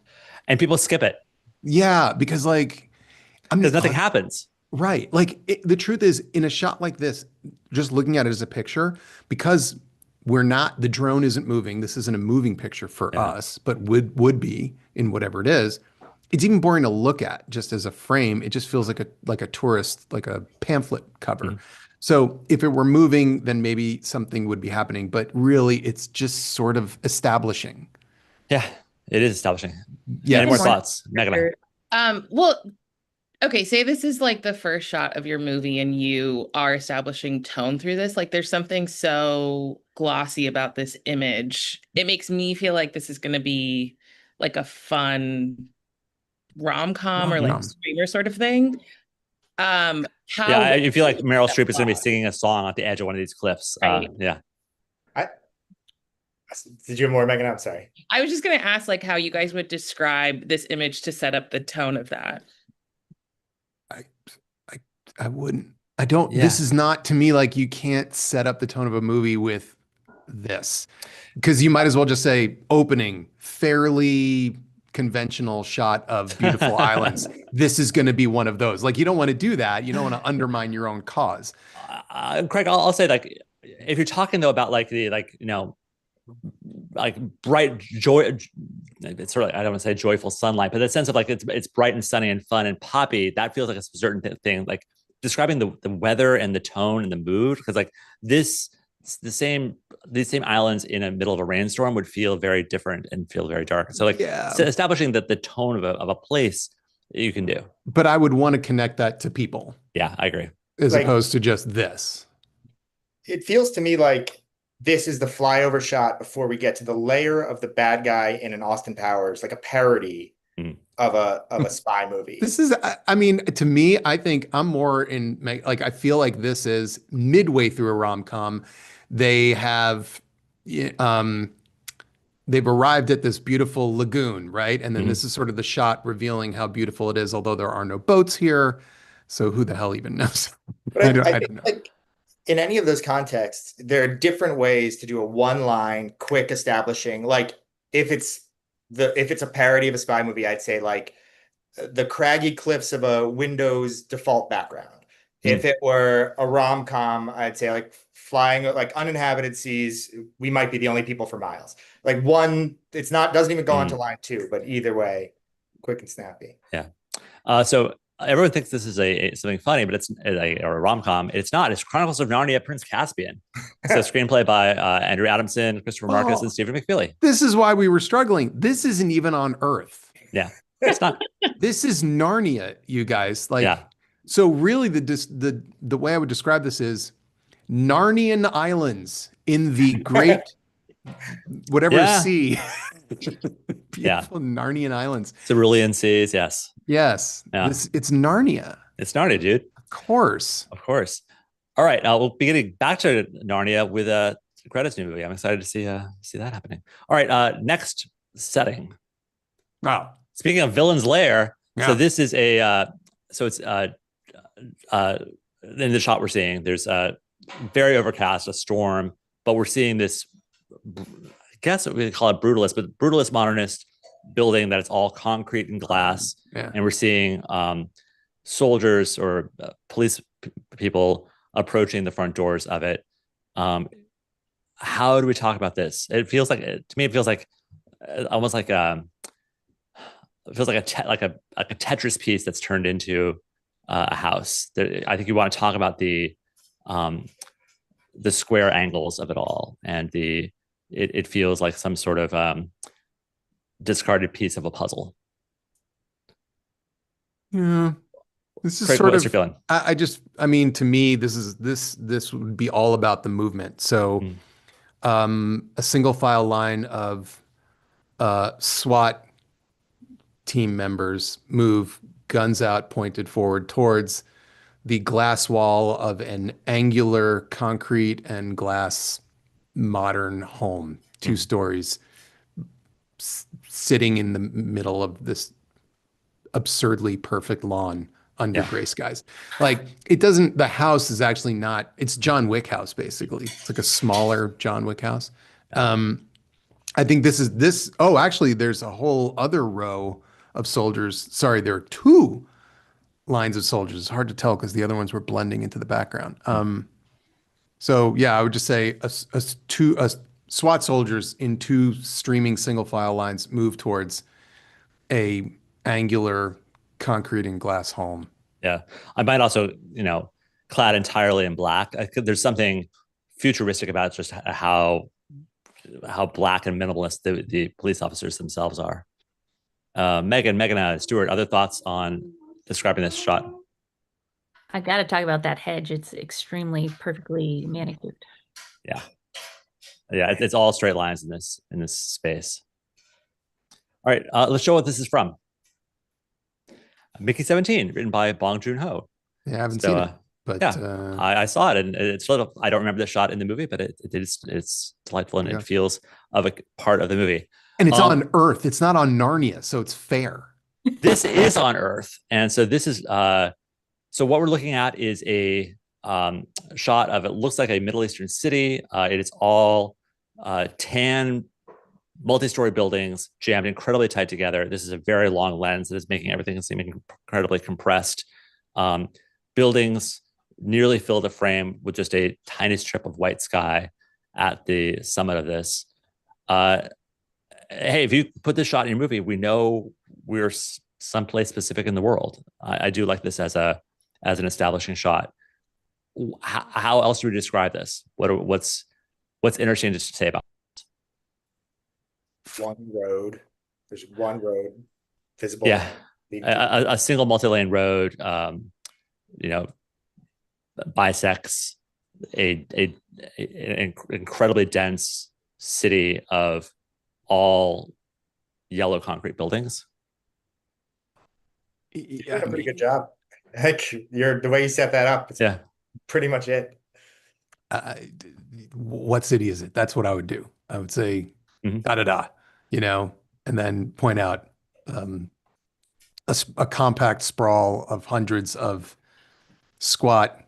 people skip it. Yeah, because because nothing happens. Right. The truth is, in a shot like this, just looking at it as a picture, because the drone isn't moving. This isn't a moving picture for us, but would be in whatever it is. It's even boring to look at just as a frame. It just feels like a tourist, like a pamphlet cover. So if it were moving, then maybe something would be happening. But really, it's just sort of establishing. Yeah, it is establishing. Yeah. Any more thoughts, Megan? Well, okay, say this is like the first shot of your movie and you are establishing tone through this. Like there's something so glossy about this image. It makes me feel like this is going to be like a fun rom-com or like streamer sort of thing. I feel like Meryl Streep is going to be singing a song at the edge of one of these cliffs. Right. Yeah. Did you have more, Megan? I'm sorry. I was just going to ask like how you guys would describe this image to set up the tone of that. I wouldn't. I don't. Yeah. This is not, to me, like, you can't set up the tone of a movie with this, because you might as well just say opening, fairly conventional shot of beautiful islands. This is going to be one of those. Like, you don't want to do that. You don't want to undermine your own cause. Craig, I'll say, like, if you're talking though about like the bright joy, it's sort of, I don't want to say joyful sunlight, but the sense of like it's bright and sunny and fun and poppy, that feels like a certain thing. Like describing the weather and the tone and the mood, because like these same islands in the middle of a rainstorm would feel very different and feel very dark. So like establishing that the tone of a place you can do. But I would want to connect that to people. Yeah, I agree. As opposed to just this. It feels to me like this is the flyover shot before we get to the layer of the bad guy in an Austin Powers, like a parody of a spy movie. This is, I mean, to me, I think I'm more in, like, I feel like this is midway through a rom-com. They have, they've arrived at this beautiful lagoon, right? And then this is sort of the shot revealing how beautiful it is, although there are no boats here. So who the hell even knows? I don't know. Like, in any of those contexts, there are different ways to do a one-line, quick establishing. Like if it's a parody of a spy movie, I'd say like the craggy cliffs of a Windows default background. If it were a rom-com, I'd say like flying like uninhabited seas. We might be the only people for miles. Like one, doesn't even go on to line two, but either way, quick and snappy. Yeah. So everyone thinks this is something funny, but it's or a rom-com. It's not. It's Chronicles of Narnia, Prince Caspian. It's a screenplay by Andrew Adamson, Christopher Marcus, and Stephen McFeely. This is why we were struggling. This isn't even on Earth. Yeah, it's not. This is Narnia, you guys. Like, so really, the way I would describe this is Narnian islands in the great sea. Beautiful Narnian islands. Cerulean seas, yes. Yes. Yeah. It's Narnia. It's Narnia, dude. Of course. All right. We'll be getting back to Narnia with Greta's new movie. I'm excited to see that happening. All right. Next setting. Wow. Speaking of Villain's Lair, so this is it's in the shot we're seeing, there's a very overcast, a storm, but we're seeing this guess we call it brutalist, but brutalist modernist building that it's all concrete and glass. Yeah. And we're seeing soldiers or police people approaching the front doors of it. How do we talk about this? It feels like, to me, it feels like almost like it feels like a Tetris piece that's turned into a house. I think you want to talk about the square angles of it all, and it feels like some sort of discarded piece of a puzzle. Yeah, this is Craig, sort what's of. your feeling? I mean, to me, this would be all about the movement. So, a single file line of SWAT team members move, guns out, pointed forward towards the glass wall of an angular concrete and glass modern home, 2 stories, sitting in the middle of this absurdly perfect lawn under gray skies. Like, it doesn't, the house is actually not, it's John Wick house, basically. It's like a smaller John Wick house. I think actually there's a whole other row of soldiers. Sorry, there are 2 lines of soldiers. It's hard to tell because the other ones were blending into the background. So yeah, I would just say a SWAT soldiers in 2 streaming single file lines move towards a angular concrete and glass home. Yeah, I might also, clad entirely in black. There's something futuristic about just how black and minimalist the police officers themselves are. Megan, Stewart, other thoughts on describing this shot? I got to talk about that hedge. It's extremely perfectly manicured. Yeah, it's all straight lines in this space. All right, let's show what this is from. Mickey 17, written by Bong Joon-ho. Yeah, I haven't seen it, but yeah, I saw it, and it's sort of, I don't remember the shot in the movie, but it's delightful, and it feels of a part of the movie. And it's on Earth. It's not on Narnia, so it's fair. This is on Earth, and so this is so what we're looking at is a shot of, it looks like a Middle Eastern city. It is all tan multi-story buildings jammed incredibly tight together. This is a very long lens that is making everything seem incredibly compressed. Buildings nearly fill the frame with just a tiny strip of white sky at the summit of this. Hey, if you put this shot in your movie, we know we're someplace specific in the world. I do like this as an establishing shot. How else do we describe this? What's interesting to say about it? One road. There's one road visible. Yeah, a single multi-lane road. Bisects an incredibly dense city of all yellow concrete buildings. You did a pretty good job. Heck, the way you set that up. It's pretty much it. What city is it? That's what I would do. I would say da-da-da, and then point out a compact sprawl of hundreds of squat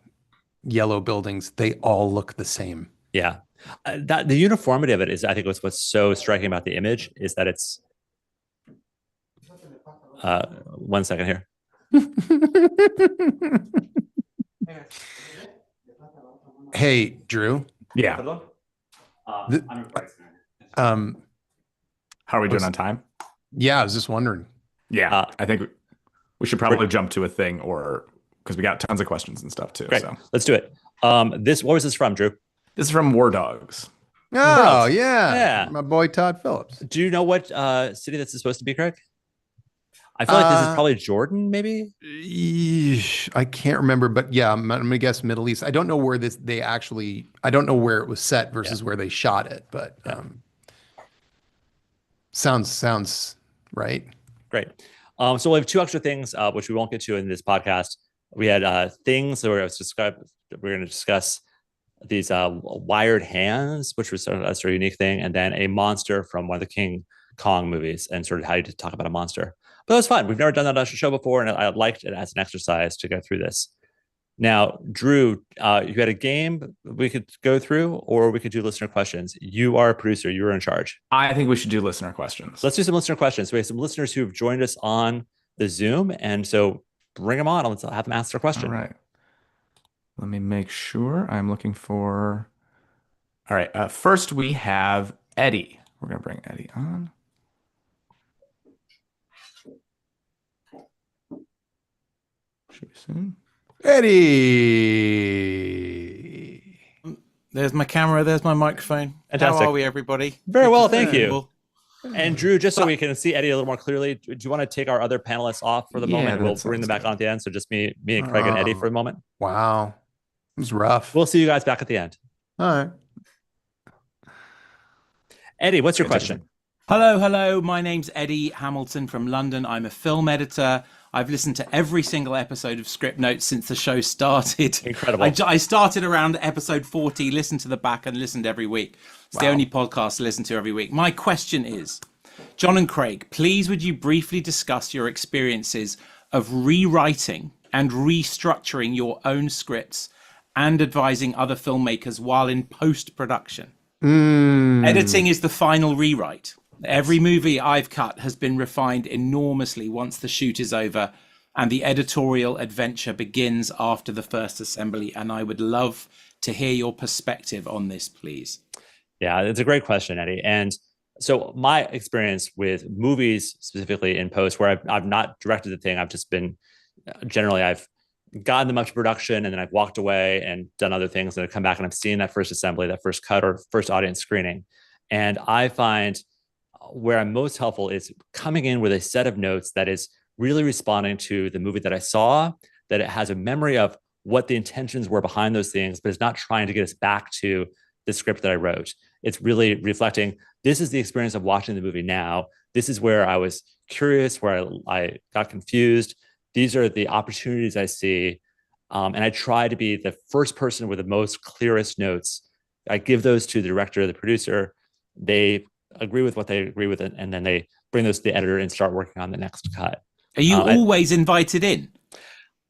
yellow buildings. They all look the same. Yeah. That the uniformity of it is, I think, what's so striking about the image is that it's 1 second here. Hey, Drew. Yeah. How are we doing on time? Yeah, I was just wondering. Yeah, I think we should probably jump to a thing, or because we got tons of questions and stuff too. Great. So let's do it. What was this from, Drew? This is from War Dogs. Oh, yeah. My boy Todd Phillips. Do you know what city this is supposed to be, Craig? I feel like this is probably Jordan, maybe? I can't remember, but yeah, I'm going to guess Middle East. I don't know where I don't know where it was set versus where they shot it, but sounds right. Great. So we have 2 extra things, which we won't get to in this podcast. We had things that we're going to discuss these wired hands, which was a sort of unique thing, and then a monster from one of the King Kong movies, and sort of how you talk about a monster. But it was fun. We've never done that on a show before, and I liked it as an exercise to go through this. Now, Drew, you had a game we could go through, or we could do listener questions. You are a producer. You're in charge. I think we should do listener questions. Let's do some listener questions. So we have some listeners who have joined us on the Zoom, and so bring them on. Let's have them ask their question. All right. Let me make sure I'm looking for. All right. First, we have Eddie. We're going to bring Eddie on. Should we soon? Eddie. There's my camera. There's my microphone. Fantastic. How are we, everybody? Very well, thank you. Cool. And Drew, just so we can see Eddie a little more clearly, do you want to take our other panelists off for the moment? We'll bring them back on at the end. So just me and Craig and Eddie for a moment. Wow. It was rough. We'll see you guys back at the end. All right. Eddie, what's your question? Hello. My name's Eddie Hamilton from London. I'm a film editor. I've listened to every single episode of Scriptnotes since the show started. Incredible. I started around episode 40, listened to the back and listened every week. It's the only podcast to listen to every week. My question is, John and Craig, please would you briefly discuss your experiences of rewriting and restructuring your own scripts and advising other filmmakers while in post-production? Editing is the final rewrite. Every movie I've cut has been refined enormously once the shoot is over and the editorial adventure begins after the first assembly. And I would love to hear your perspective on this, please. Yeah, it's a great question, Eddie. And so my experience with movies, specifically in post, where I've not directed the thing, I've just been, generally I've gotten them up to production and then I've walked away and done other things and I've come back and I've seen that first assembly, that first cut or first audience screening. And I find where I'm most helpful is coming in with a set of notes that is really responding to the movie that I saw, that it has a memory of what the intentions were behind those things, but it's not trying to get us back to the script that I wrote. It's really reflecting, this is the experience of watching the movie now. This is where I was curious, where I got confused. These are the opportunities I see. And I try to be the first person with the most clearest notes. I give those to the director, the producer. They agree with what they agree with, and then they bring those to the editor and start working on the next cut. Are you always invited in?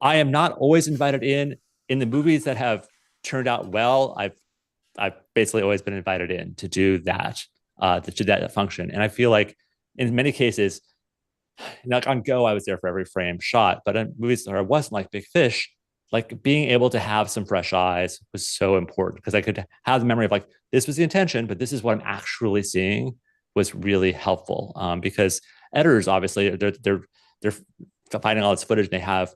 I am not always invited in. In the movies that have turned out well, I've basically always been invited in to do that, to do that function. And I feel like in many cases, like on Go, I was there for every frame shot, but in movies where I wasn't, like Big Fish, like being able to have some fresh eyes was so important because I could have the memory of like, this was the intention, but this is what I'm actually seeing was really helpful. Because editors, obviously, they're finding all this footage and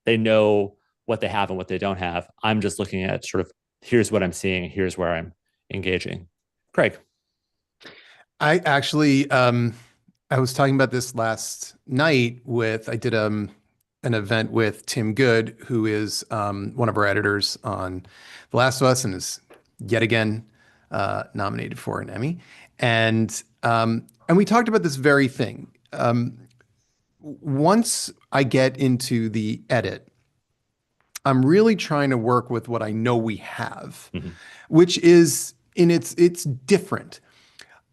they know what they have and what they don't have. I'm just looking at sort of, here's what I'm seeing, here's where I'm engaging. Craig. I actually, I was talking about this last night I did an event with Tim Good, who is one of our editors on The Last of Us and is yet again nominated for an Emmy. And we talked about this very thing. Once I get into the edit, I'm really trying to work with what I know we have, which is it's different.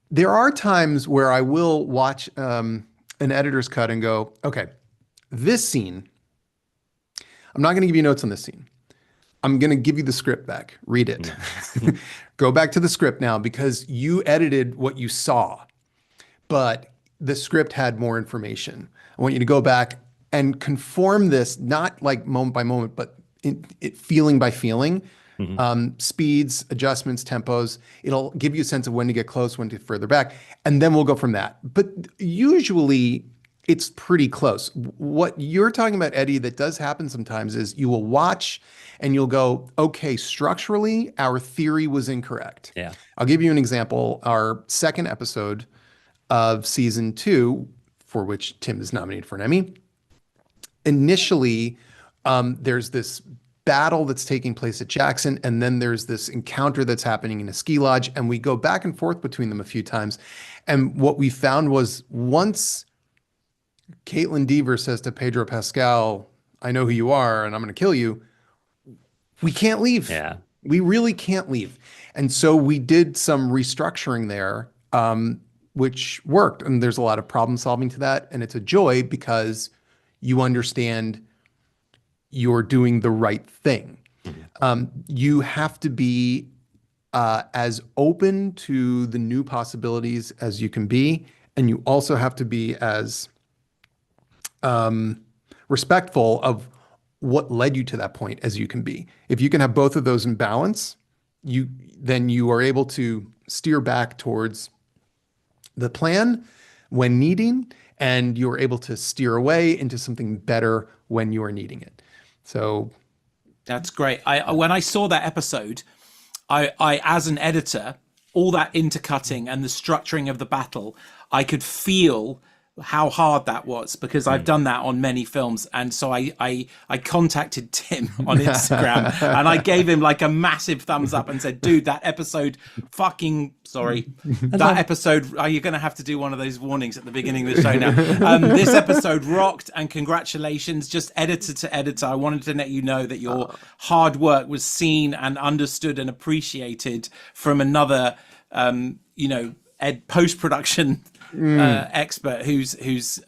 There are times where I will watch an editor's cut and go, okay, this scene, I'm not going to give you notes on this scene. I'm going to give you the script back. Read it. Go back to the script now because you edited what you saw, but the script had more information. I want you to go back and conform this, not like moment by moment, but feeling by feeling. Speeds, adjustments, tempos. It'll give you a sense of when to get close, when to get further back, and then we'll go from that. But usually it's pretty close. What you're talking about, Eddie, that does happen sometimes is you will watch and you'll go, okay, structurally, our theory was incorrect. Yeah. I'll give you an example. Our second episode of season 2, for which Tim is nominated for an Emmy, initially, there's this battle that's taking place at Jackson, and then there's this encounter that's happening in a ski lodge, and we go back and forth between them a few times. And what we found was once Caitlin Deaver says to Pedro Pascal, I know who you are, and I'm going to kill you, we can't leave. Yeah. We really can't leave. And so we did some restructuring there, which worked. And there's a lot of problem solving to that. And it's a joy because you understand you're doing the right thing. You have to be as open to the new possibilities as you can be, and you also have to be as respectful of what led you to that point as you can be. If you can have both of those in balance, then you are able to steer back towards the plan when needing, and you're able to steer away into something better when you are needing it. So that's great. When I saw that episode, I as an editor, all that intercutting and the structuring of the battle, I could feel how hard that was, because I've done that on many films. And so I contacted Tim on Instagram and I gave him like a massive thumbs up and said, dude, that episode that episode, you're going to have to do one of those warnings at the beginning of the show now. This episode rocked, and congratulations, just editor to editor. I wanted to let you know that your hard work was seen and understood and appreciated from another, post-production expert who's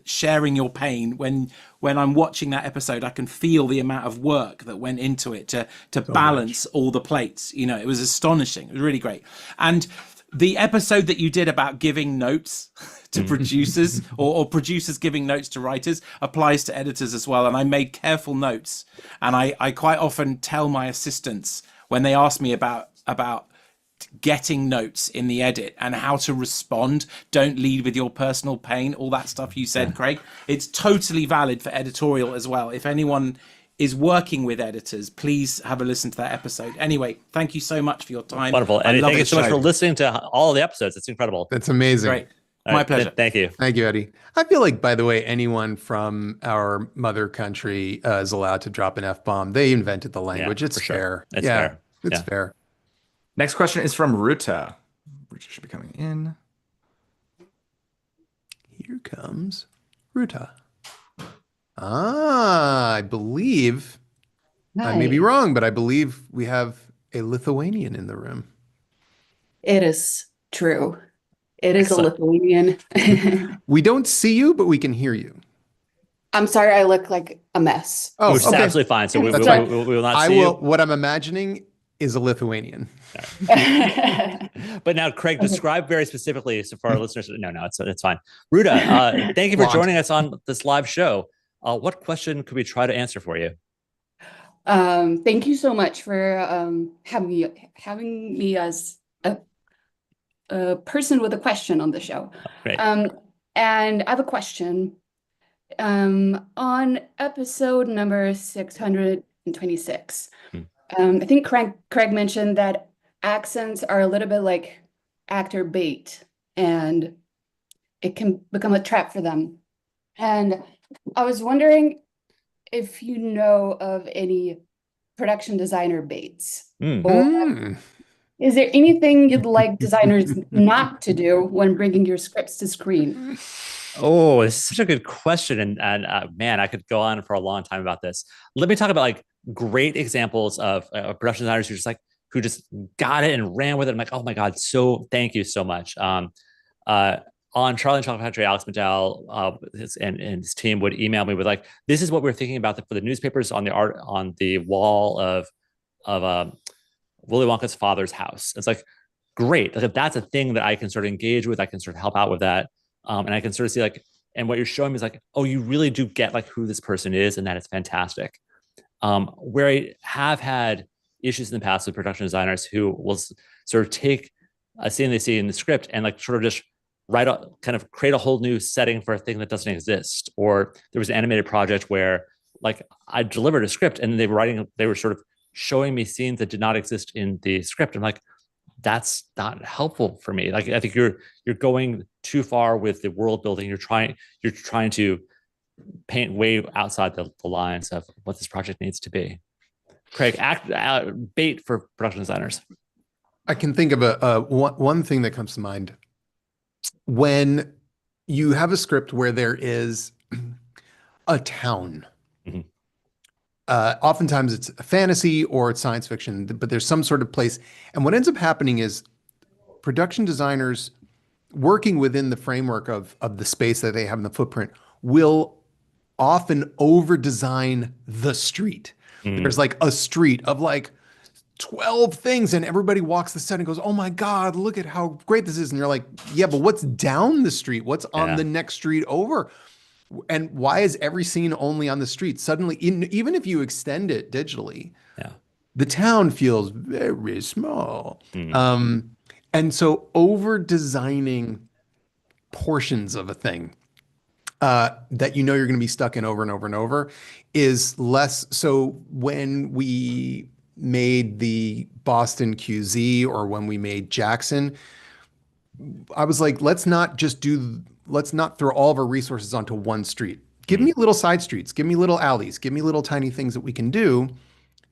sharing your pain. When I'm watching that episode, I can feel the amount of work that went into it to balance all the plates. It was astonishing. It was really great. And the episode that you did about giving notes to producers or producers giving notes to writers applies to editors as well. And I made careful notes, and I quite often tell my assistants when they ask me about getting notes in the edit and how to respond, don't lead with your personal pain, all that stuff you said, Craig. It's totally valid for editorial as well. If anyone is working with editors, please have a listen to that episode. Anyway, thank you so much for your time. Wonderful. And thank you so much for listening to all the episodes. It's incredible. That's amazing. Great. My pleasure. Thank you. Thank you, Eddie. I feel like, by the way, anyone from our mother country is allowed to drop an F-bomb. They invented the language. It's fair. It's fair. It's fair. Next question is from Ruta. Ruta should be coming in. Here comes Ruta. I believe, I may be wrong, but I believe we have a Lithuanian in the room. It is true. It is a Lithuanian. We don't see you, but we can hear you. I'm sorry, I look like a mess. Oh, which is absolutely fine. So we will not see you. What I'm imagining is a Lithuanian. But now, Craig, describe very specifically so for our listeners. No, it's fine. Ruta, thank you for joining us on this live show. What question could we try to answer for you? Thank you so much for having me as a person with a question on the show. Great. And I have a question. On episode number 626, I think Craig mentioned that accents are a little bit like actor bait, and it can become a trap for them. And I was wondering if you know of any production designer baits, or is there anything you'd like designers not to do when bringing your scripts to screen? Oh, it's such a good question. And man, I could go on for a long time about this. Let me talk about like great examples of production designers who just got it and ran with it. I'm like, oh my God, so thank you so much. On Charlie and Chocolate Factory, Alex McDowell and his team would email me with like, this is what we're thinking about for the newspapers on the wall of Willy Wonka's father's house. It's like, great. Like, if that's a thing that I can sort of engage with, I can sort of help out with that. And I can sort of see like, and what you're showing me is like, oh, you really do get like who this person is, and that is fantastic. Where I have had issues in the past with production designers who will sort of take a scene they see in the script and like sort of just create a whole new setting for a thing that doesn't exist. Or there was an animated project where like I delivered a script and they were sort of showing me scenes that did not exist in the script. I'm like, that's not helpful for me. Like, I think you're going too far with the world building. You're trying to paint way outside the lines of what this project needs to be. Craig, bait for production designers. I can think of one thing that comes to mind. When you have a script where there is a town, oftentimes it's a fantasy or it's science fiction, but there's some sort of place. And what ends up happening is production designers working within the framework of the space that they have in the footprint will often over design the street. There's like a street of like 12 things, and everybody walks the set and goes, "Oh my God, look at how great this is." And you're like, "Yeah, but what's down the street? What's on the next street over? And why is every scene only on the street?" Suddenly, even if you extend it digitally, the town feels very small. And so over designing portions of a thing that you're going to be stuck in over and over and over is less. So when we made the Boston QZ, or when we made Jackson, I was like, let's not throw all of our resources onto one street. Give me little side streets, give me little alleys, give me little tiny things that we can do,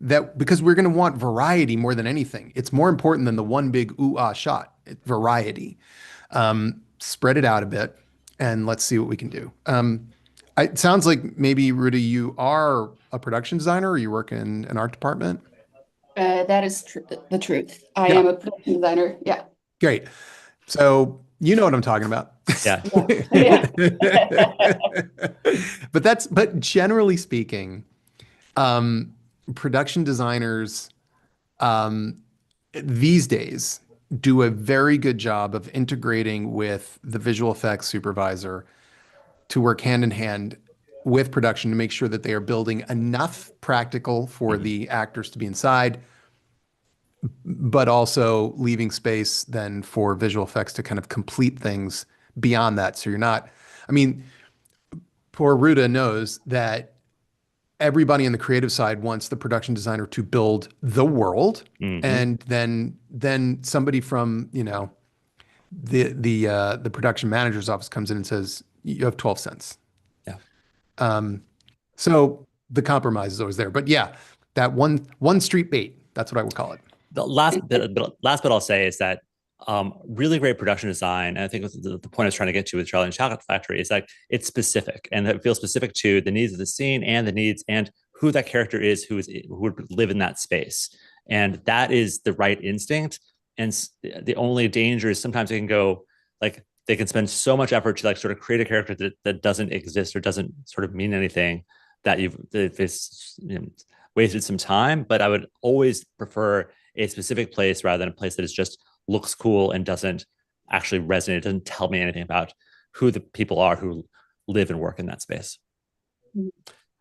that because we're going to want variety more than anything. It's more important than the one big ooh-ah shot. Variety. Spread it out a bit, and let's see what we can do. It sounds like maybe, Rudy, you are a production designer, or you work in an art department? That is the truth. I am a production designer. Yeah. Great. So you know what I'm talking about. Yeah. But generally speaking, production designers these days do a very good job of integrating with the visual effects supervisor to work hand in hand with production to make sure that they are building enough practical for the actors to be inside, but also leaving space then for visual effects to kind of complete things beyond that. So you're not, I mean, poor Ruta knows that everybody on the creative side wants the production designer to build the world, and then somebody from, the production manager's office comes in and says, "You have 12 cents." So the compromise is always there. But yeah, that one street bait, that's what I would call it. The last bit I'll say is that really great production design, and I think the point I was trying to get to with Charlie and Chocolate Factory is like it's specific, and it feels specific to the needs of the scene and the needs and who that character is, who would live in that space, and that is the right instinct. And the only danger is sometimes it can go like they can spend so much effort to like sort of create a character that doesn't exist or doesn't sort of mean anything, that it's wasted some time. But I would always prefer a specific place rather than a place that is just looks cool and doesn't actually resonate. It doesn't tell me anything about who the people are who live and work in that space.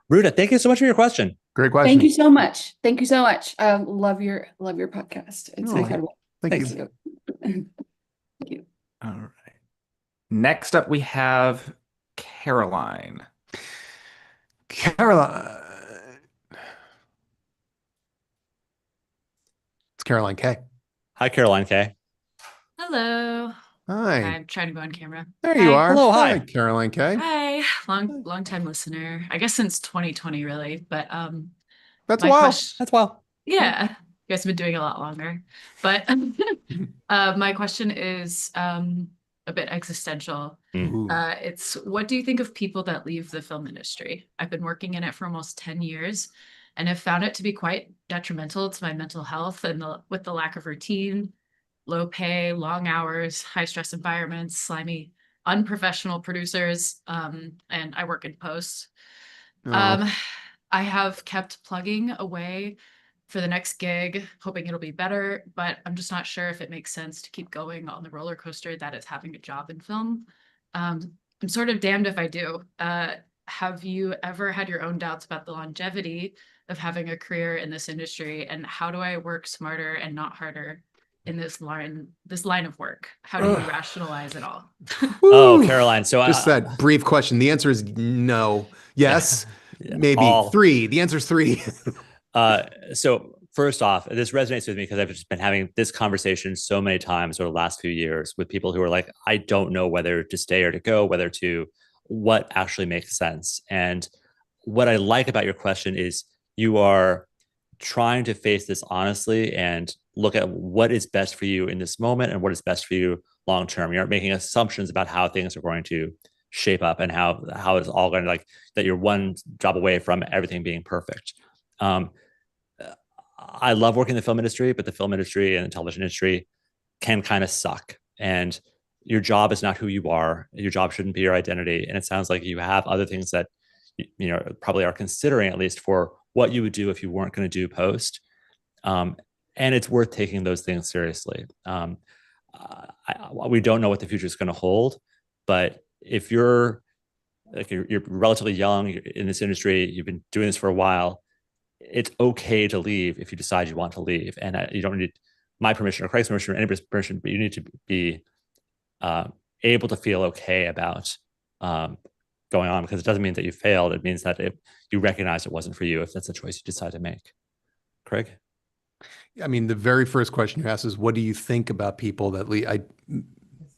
Ruta, thank you so much for your question. Great question. Thank you so much. Thank you so much. Love your podcast. It's incredible. Thank you. Thank you. All right. Next up, we have Caroline. Caroline. It's Caroline K. Hi, Caroline K. Hello. Hi. I'm trying to go on camera. There you are. Hello, hi. Caroline K. Hi. Long time listener. I guess since 2020, really. But That's my wild. That's wild. Yeah. You guys have been doing a lot longer. But my question is a bit existential. It's, what do you think of people that leave the film industry? I've been working in it for almost 10 years and have found it to be quite detrimental to my mental health, and with the lack of routine, low pay, long hours, high stress environments, slimy, unprofessional producers, and I work in post. I have kept plugging away for the next gig, hoping it'll be better, but I'm just not sure if it makes sense to keep going on the roller coaster that is having a job in film. I'm sort of damned if I do. Have you ever had your own doubts about the longevity of having a career in this industry, and how do I work smarter and not harder in this line of work? How do you rationalize it all? Oh, Caroline. So just that brief question. The answer is no. Yes. Maybe all. 3. The answer is 3. So first off, this resonates with me because I've just been having this conversation so many times over the last few years with people who are like, I don't know whether to stay or to go, what actually makes sense. And what I like about your question is you are trying to face this honestly and look at what is best for you in this moment and what is best for you long term. You aren't making assumptions about how things are going to shape up and how it's all going to, like, that you're one job away from everything being perfect. I love working in the film industry, but the film industry and the television industry can kind of suck. And your job is not who you are. Your job shouldn't be your identity. And it sounds like you have other things that probably are considering, at least, for what you would do if you weren't going to do post. And it's worth taking those things seriously. We don't know what the future is going to hold, but if you're relatively young, you're in this industry, you've been doing this for a while, it's okay to leave if you decide you want to leave. And you don't need my permission or Craig's permission or anybody's permission, but you need to be able to feel okay about going on, because it doesn't mean that you failed. It means that you recognize it wasn't for you, if that's a choice you decide to make. Craig? I mean, the very first question you asked is, what do you think about people that leave?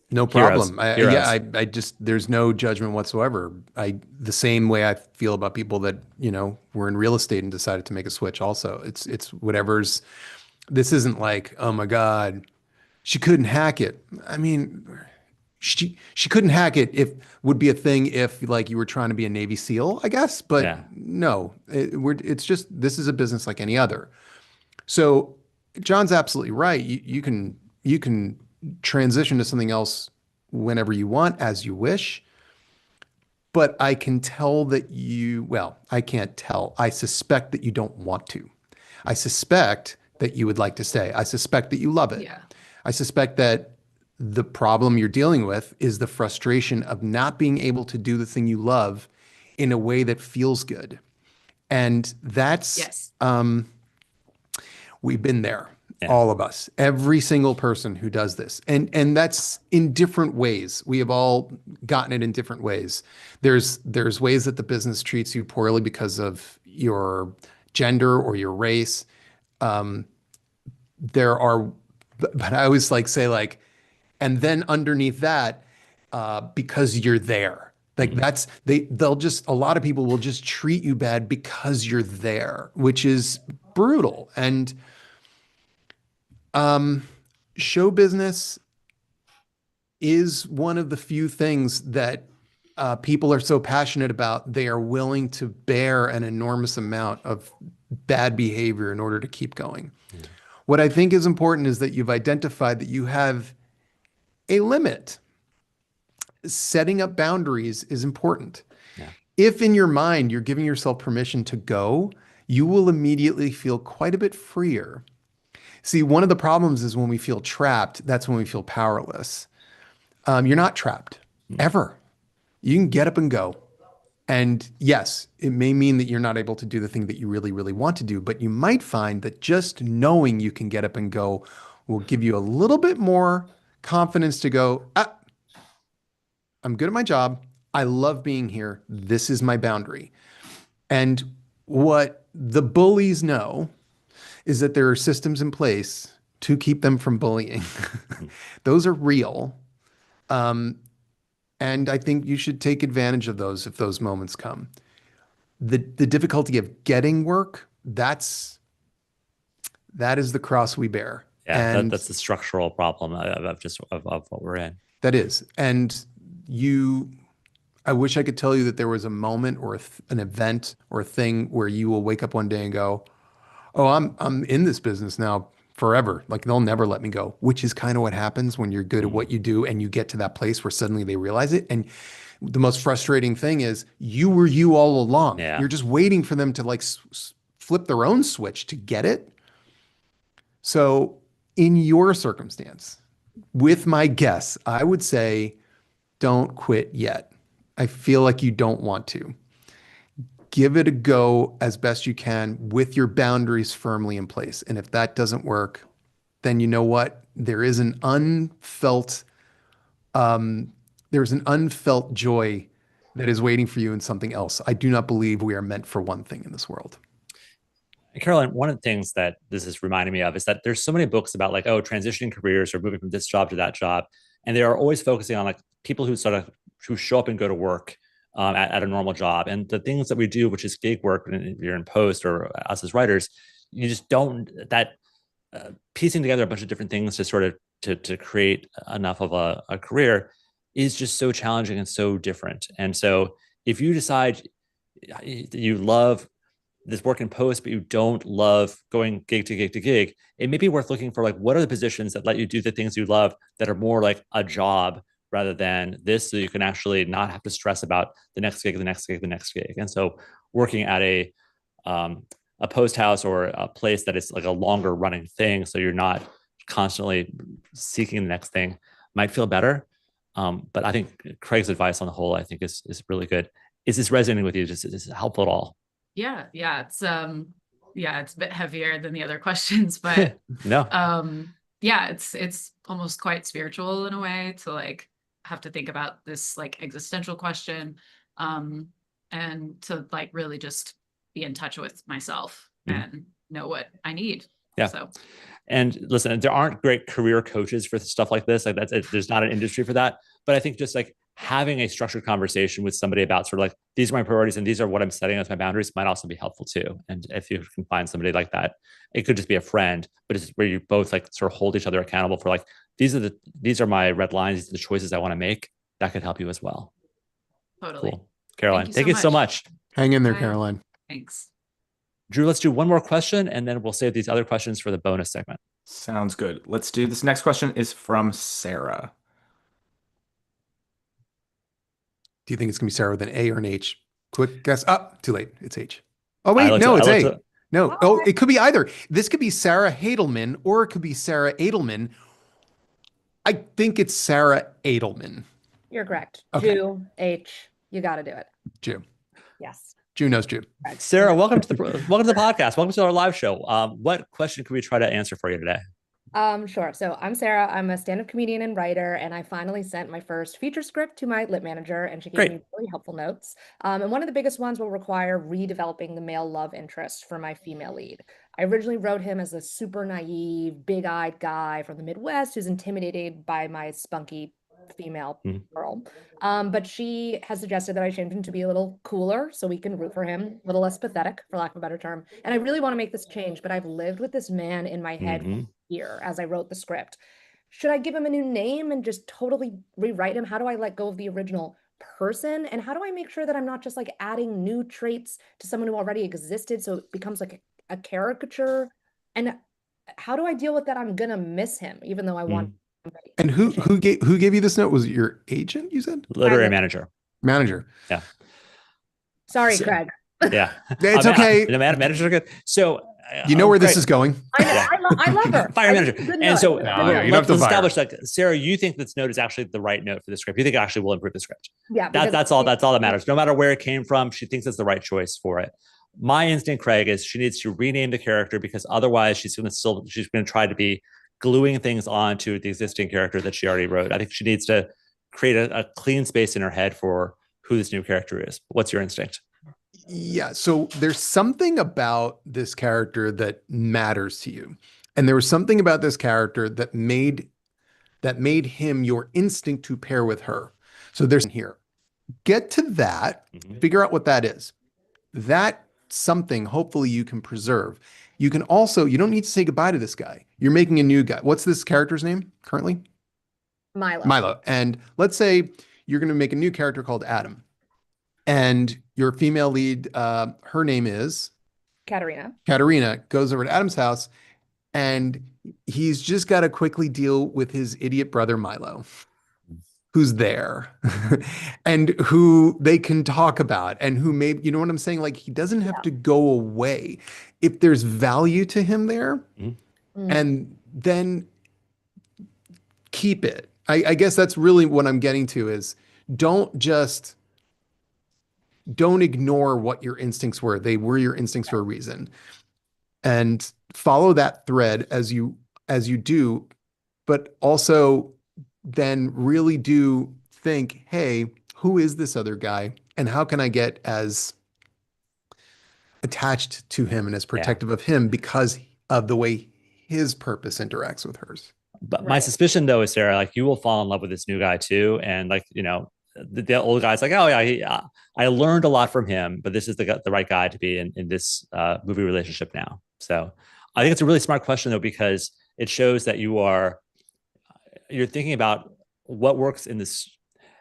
No problem. I just, there's no judgment whatsoever. The same way I feel about people that, were in real estate and decided to make a switch also. It's whatever's, this isn't like, oh my God, she couldn't hack it. I mean, she couldn't hack it would be a thing if like you were trying to be a Navy SEAL, I guess, but no, it's just, this is a business like any other. So John's absolutely right. You can transition to something else whenever you want, as you wish. But I can tell that I can't tell. I suspect that you don't want to. I suspect that you would like to stay. I suspect that you love it. Yeah. I suspect that the problem you're dealing with is the frustration of not being able to do the thing you love in a way that feels good. And that's, Yes. We've been there, all of us, every single person who does this. And that's in different ways. We have all gotten it in different ways. There's ways that the business treats you poorly because of your gender or your race. There are, but I always say and then underneath that, because you're there. Like they'll just, a lot of people will just treat you bad because you're there, which is brutal. And show business is one of the few things that people are so passionate about. They are willing to bear an enormous amount of bad behavior in order to keep going. Yeah. What I think is important is that you've identified that you have a limit. Setting up boundaries is important. Yeah. If in your mind you're giving yourself permission to go, you will immediately feel quite a bit freer. See, one of the problems is when we feel trapped, that's when we feel powerless. You're not trapped, ever. You can get up and go. And yes, it may mean that you're not able to do the thing that you really, really want to do, but you might find that just knowing you can get up and go will give you a little bit more confidence to go, I'm good at my job. I love being here. This is my boundary. And what the bullies know is that there are systems in place to keep them from bullying. Those are real. And I think you should take advantage of those if those moments come. The difficulty of getting work, that is the cross we bear. Yeah, that's the structural problem of what we're in. That is. And I wish I could tell you that there was a moment or an event or a thing where you will wake up one day and go, oh, I'm in this business now forever. Like they'll never let me go, which is kind of what happens when you're good at what you do and you get to that place where suddenly they realize it. And the most frustrating thing is you were you all along. Yeah. You're just waiting for them to flip their own switch to get it. So in your circumstance, with my guess, I would say don't quit yet. I feel like you don't want to. Give it a go as best you can with your boundaries firmly in place. And if that doesn't work, then you know what? There's an unfelt joy that is waiting for you in something else. I do not believe we are meant for one thing in this world. Caroline, one of the things that this is reminding me of is that there's so many books about transitioning careers or moving from this job to that job. And they are always focusing on people who show up and go to work at a normal job. And the things that we do, which is gig work, when you're in post or us as writers, you just don't, piecing together a bunch of different things to create enough of a career is just so challenging and so different. And so if you decide you love this work in post, but you don't love going gig to gig to gig, it may be worth looking for what are the positions that let you do the things you love that are more like a job rather than this, so you can actually not have to stress about the next gig, the next gig, the next gig. And so working at a post house or a place that is like a longer running thing, so you're not constantly seeking the next thing, might feel better. But I think Craig's advice on the whole, I think is really good. Is this resonating with you? Is this helpful at all? Yeah, it's a bit heavier than the other questions, but no. Yeah, it's almost quite spiritual in a way to like have to think about this like existential question, and to like really just be in touch with myself and know what I need. Yeah. So. And listen, there aren't great career coaches for stuff like this. Like there's not an industry for that. But I think just like having a structured conversation with somebody about sort of like, these are my priorities and these are what I'm setting as my boundaries might also be helpful too. And if you can find somebody like that, it could just be a friend, but it's where you both like sort of hold each other accountable for like, these are my red lines, these are the choices I want to make. That could help you as well. Totally. Cool. Caroline, thank you so much. Hang in there, Bye. Caroline. Thanks. Drew, let's do one more question and then we'll save these other questions for the bonus segment. Sounds good. Let's do this. Next question is from Sarah. Do you think it's going to be Sarah with an A or an H? Quick guess. Too late. It's H. Oh, wait. No, it's A. No. Oh, it could be either. This could be Sarah Hadelman or it could be Sarah Edelman. I think it's Sarah Edelman. You're correct. Okay. Jew, H. You got to do it. Jew. Yes. Jew knows Jew. Sarah, welcome to the podcast. Welcome to our live show. What question can we try to answer for you today? Sure. So I'm Sarah. I'm a stand-up comedian and writer, and I finally sent my first feature script to my lit manager, and she gave me really helpful notes. And one of the biggest ones will require redeveloping the male love interest for my female lead. I originally wrote him as a super naive, big-eyed guy from the Midwest who's intimidated by my spunky female girl. But she has suggested that I change him to be a little cooler so we can root for him, a little less pathetic, for lack of a better term. And I really want to make this change, but I've lived with this man in my head for year as I wrote the script. Should I give him a new name and just totally rewrite him? How do I let go of the original person? And how do I make sure that I'm not just like adding new traits to someone who already existed so it becomes like a caricature? And how do I deal with that? I'm gonna miss him, even though I want. And who gave you this note? Was it your agent, you said? Literary manager. Manager. Yeah. Sorry, Craig. Yeah. It's okay. The managers are good. So you know where this is going. I love her. Fire manager. And so let's establish that. Sarah, you think this note is actually the right note for the script. You think it actually will improve the script. Yeah. That's all that matters. No matter where it came from, she thinks it's the right choice for it. My instinct, Craig, is she needs to rename the character because otherwise she's going to try to be gluing things onto the existing character that she already wrote. I think she needs to create a clean space in her head for who this new character is. What's your instinct? Yeah. So there's something about this character that matters to you. And there was something about this character that made him your instinct to pair with her. So there's here. Get to that, figure out what that is. That something, hopefully you can preserve. You can also, you don't need to say goodbye to this guy. You're making a new guy. What's this character's name currently? Milo. And let's say you're going to make a new character called Adam. And your female lead, her name is? Katerina. Katerina goes over to Adam's house and he's just got to quickly deal with his idiot brother, Milo, who's there and who they can talk about and who may, you know what I'm saying? Like he doesn't have to go away. If there's value to him there, and then keep it. I guess that's really what I'm getting to is don't ignore what your instincts were. They were your instincts for a reason. And follow that thread as you do, but also then really do think, hey, who is this other guy? And how can I get as attached to him and as protective of him because of the way his purpose interacts with hers? But my suspicion though is, Sarah, like you will fall in love with this new guy too. And like, you know, the old guy's like, oh yeah, I learned a lot from him, but this is the right guy to be in this movie relationship now. So I think it's a really smart question though, because it shows that you're thinking about what works in this.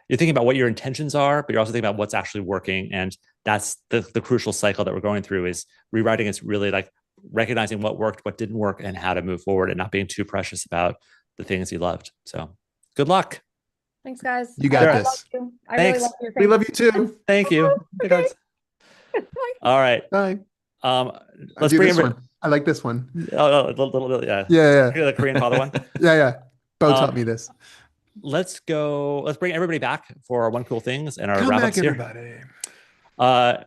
You're thinking about what your intentions are, but you're also thinking about what's actually working. And that's the crucial cycle that we're going through is rewriting. It's really like recognizing what worked, what didn't work, and how to move forward and not being too precious about the things you loved. So good luck. Thanks, guys. You got I this. love you. I Thanks. really love you. We love you too. Thank you. Okay. All right. Bye. Let's do bring this one. I like this one. yeah. Yeah. The Korean father one. Yeah. Bo taught me this. Let's bring everybody back for our one cool things and our Come wrap-ups back, here. everybody.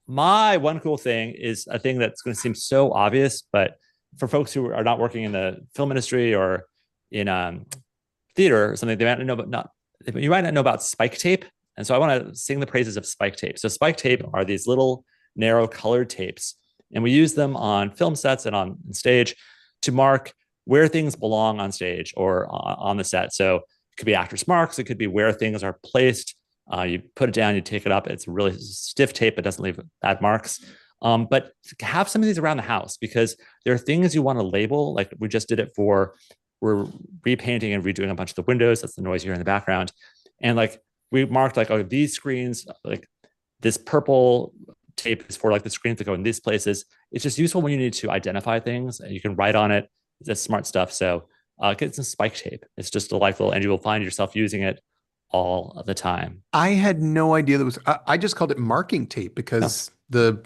My one cool thing is a thing that's going to seem so obvious, but for folks who are not working in the film industry or in theater or something, they might not know, you might not know about spike tape. And so I want to sing the praises of spike tape. So spike tape are these little narrow colored tapes, and we use them on film sets and on stage to mark where things belong on stage or on the set. So it could be actors' marks. It could be where things are placed. You put it down, you take it up. It's really stiff tape. It doesn't leave bad marks. But have some of these around the house because there are things you want to label. Like we just did it we're repainting and redoing a bunch of the windows. That's the noise you hear in the background. And like we marked like, oh, these screens, like this purple tape is for like the screens that go in these places. It's just useful when you need to identify things and you can write on it. That's smart stuff. So get some spike tape. It's just delightful and you will find yourself using it all of the time. I had no idea that was. I just called it marking tape because the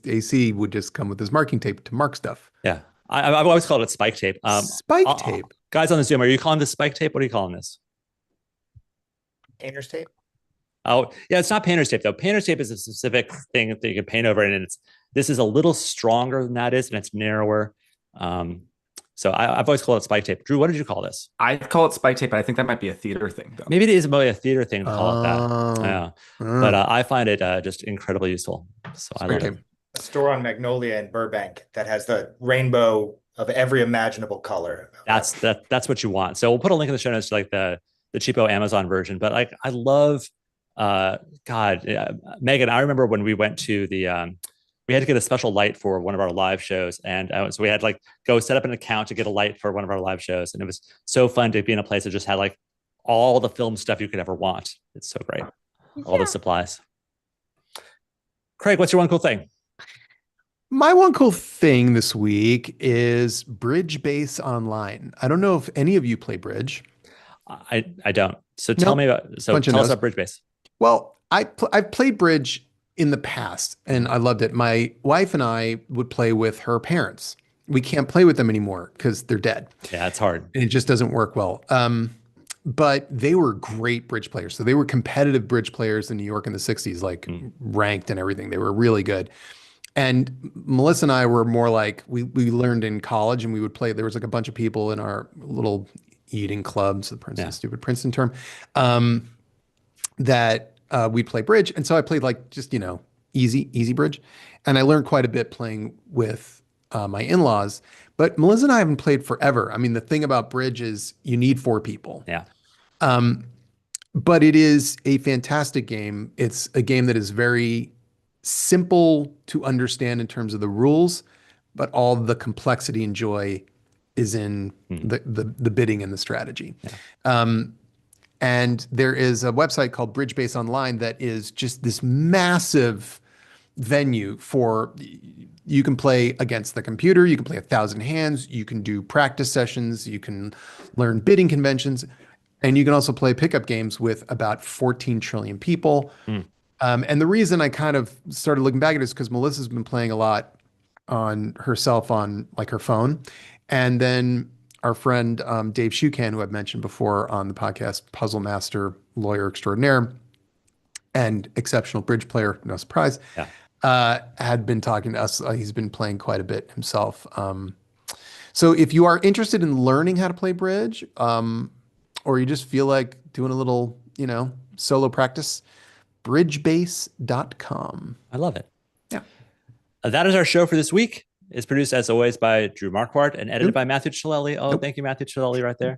AC would just come with this marking tape to mark stuff. Yeah, I've always called it spike tape. Spike tape. Guys on the Zoom, are you calling this spike tape? What are you calling this? Painter's tape. Oh, yeah, it's not painter's tape though. Painter's tape is a specific thing that you can paint over, and this is a little stronger than that is, and it's narrower. So I've always called it spike tape. Drew, what did you call this? I call it spike tape, but I think that might be a theater thing, though. Maybe it is really a theater thing to call it that. Yeah, but I find it just incredibly useful. So I love it. A store on Magnolia in Burbank that has the rainbow of every imaginable color. That's what you want. So we'll put a link in the show notes to like the cheapo Amazon version. But like I love, Megan. I remember when we went to we had to get a special light for one of our live shows. And so we had like go set up an account to get a light for one of our live shows. And it was so fun to be in a place that just had like all the film stuff you could ever want. It's so great. All the supplies. Craig, what's your one cool thing? My one cool thing this week is Bridge Base Online. I don't know if any of you play Bridge. I don't. So tell me about. So tell us about Bridge Base. Well, I've played Bridge in the past and I loved it. My wife and I would play with her parents. We can't play with them anymore because they're dead. Yeah, it's hard. And it just doesn't work well. But they were great bridge players. So they were competitive bridge players in New York in the 60s, like ranked and everything. They were really good. And Melissa and I were more like, we learned in college and we would play. There was like a bunch of people in our little eating clubs, the Princeton, stupid Princeton term, that we'd play bridge. And so I played like just, easy bridge. And I learned quite a bit playing with my in-laws. But Melissa and I haven't played forever. I mean, the thing about bridge is you need 4 people. Yeah. But it is a fantastic game. It's a game that is very simple to understand in terms of the rules, but all the complexity and joy is in the bidding and the strategy. Yeah. And there is a website called Bridge Base Online that is just this massive venue for, you can play against the computer, you can play 1,000 hands, you can do practice sessions, you can learn bidding conventions, and you can also play pickup games with about 14 trillion people. And the reason I kind of started looking back at it is because Melissa's been playing a lot on herself on like her phone. And then our friend Dave Shukan, who I've mentioned before on the podcast, puzzle master, lawyer extraordinaire, and exceptional bridge player, no surprise, had been talking to us. He's been playing quite a bit himself. So if you are interested in learning how to play bridge, or you just feel like doing a little, solo practice, bridgebase.com. I love it. Yeah. That is our show for this week. It's produced, as always, by Drew Marquardt and edited by Matthew Chilelli. Oh, thank you, Matthew Chilelli, right there.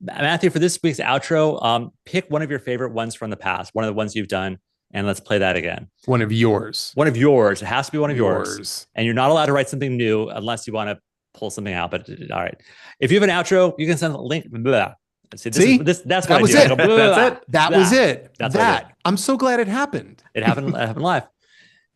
Matthew, for this week's outro, pick one of your favorite ones from the past, one of the ones you've done, and let's play that again. One of yours. One of yours. It has to be one of yours. And you're not allowed to write something new unless you want to pull something out. But all right. If you have an outro, you can send a link. Blah. That's what I do. That's it. That was it. I'm so glad it happened. It happened live.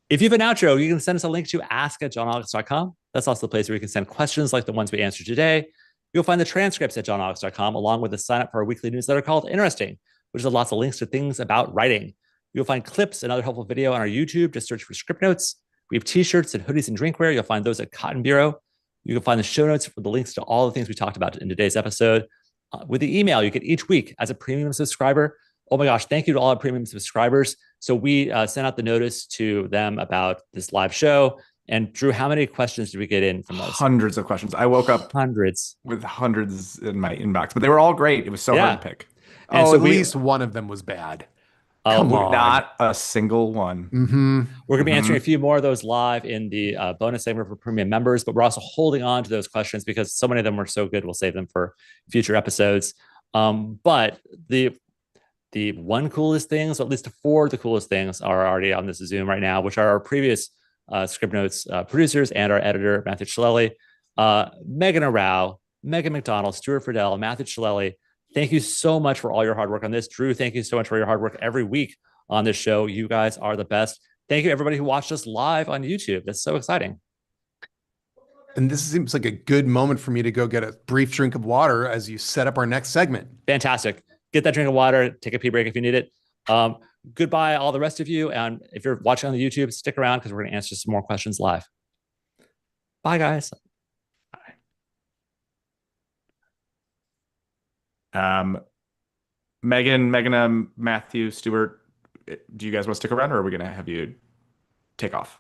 If you have an outro, you can send us a link to ask@johnaugust.com. That's also the place where you can send questions like the ones we answered today. You'll find the transcripts at johnaugust.com, along with a sign up for our weekly newsletter called Interesting, which has lots of links to things about writing. You'll find clips and other helpful video on our YouTube. Just search for Scriptnotes. We have t-shirts and hoodies and drinkware. You'll find those at Cotton Bureau. You can find the show notes for the links to all the things we talked about in today's episode. With the email you get each week as a premium subscriber. Oh my gosh, thank you to all our premium subscribers. So we sent out the notice to them about this live show. And Drew, how many questions did we get in from those? Hundreds of questions. I woke up with hundreds in my inbox, but they were all great. It was so hard to pick. And so at least one of them was bad. Come on. Not a single one. We're going to be answering a few more of those live in the bonus segment for premium members, but we're also holding on to those questions because so many of them were so good. We'll save them for future episodes. But the one coolest things, or at least four of the coolest things, are already on this Zoom right now, which are our previous Scriptnotes producers and our editor, Matthew Shillelagh, Megan Arau, Megan McDonald, Stuart Friedel, Matthew Shillelagh. Thank you so much for all your hard work on this. Drew, thank you so much for your hard work every week on this show. You guys are the best. Thank you, everybody who watched us live on YouTube. That's so exciting. And this seems like a good moment for me to go get a brief drink of water as you set up our next segment. Fantastic. Get that drink of water. Take a pee break if you need it. Goodbye, all the rest of you. And if you're watching on the YouTube, stick around because we're going to answer some more questions live. Bye, guys. Megan, Matthew, Stuart, do you guys want to stick around, or are we going to have you take off?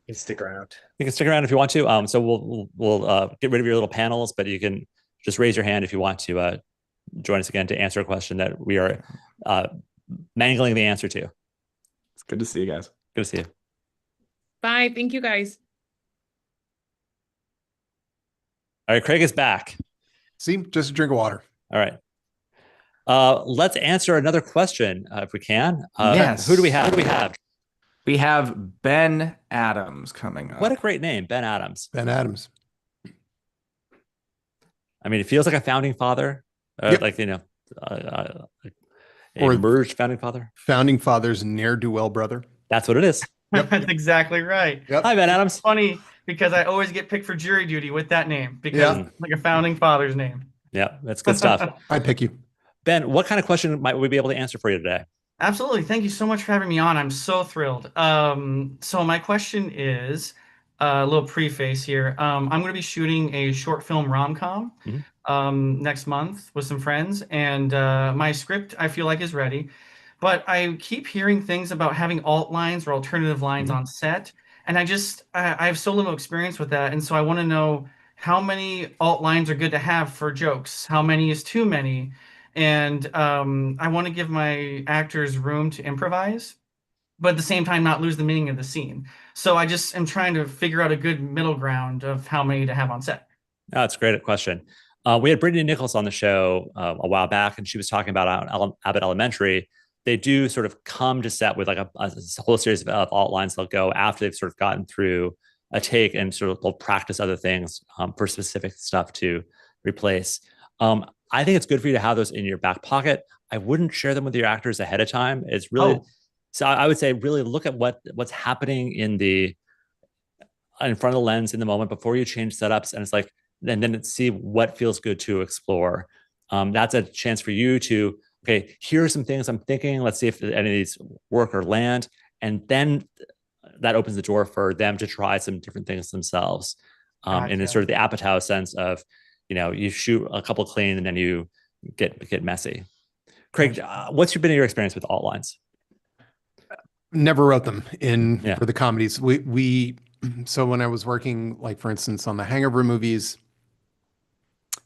You can stick around. You can stick around if you want to. So we'll get rid of your little panels, but you can just raise your hand if you want to join us again to answer a question that we are mangling the answer to. It's good to see you guys. Good to see you. Bye. Thank you, guys. All right, Craig is back. See, just a drink of water. All right. Let's answer another question if we can. Yes. Who do we have? We have Ben Adams coming up. What a great name, Ben Adams. Ben Adams. I mean, it feels like a founding father, like, you know, or emerged founding father. Founding father's ne'er-do-well brother. That's what it is. Yep. That's exactly right. Yep. Hi, Ben Adams. It's funny because I always get picked for jury duty with that name because it's like a founding father's name. Yeah, that's good stuff. I'd pick you. Ben, what kind of question might we be able to answer for you today? Absolutely. Thank you so much for having me on. I'm so thrilled. So my question is a little preface here. I'm going to be shooting a short film rom-com next month with some friends, and my script I feel like is ready. But I keep hearing things about having alt lines or alternative lines on set. And I have so little experience with that. And so I want to know how many alt lines are good to have for jokes? How many is too many? And I want to give my actors room to improvise, but at the same time, not lose the meaning of the scene. So I just am trying to figure out a good middle ground of how many to have on set. Oh, that's a great question. We had Brittany Nichols on the show a while back, and she was talking about Abbott Elementary. They do sort of come to set with like a whole series of alt lines they'll go after they've sort of gotten through a take, and sort of they'll practice other things for specific stuff to replace. I think it's good for you to have those in your back pocket. I wouldn't share them with your actors ahead of time. It's really, so I would say really look at what's happening in front of the lens in the moment before you change setups. And it's like, and then see what feels good to explore. That's a chance for you to, okay, here are some things I'm thinking. Let's see if any of these work or land. And then that opens the door for them to try some different things themselves. And in sort of the Apatow sense of, you know, you shoot a couple clean and then you get messy. Craig, what's been your experience with alt lines? Never wrote them for the comedies. So when I was working, like for instance, on the Hangover movies,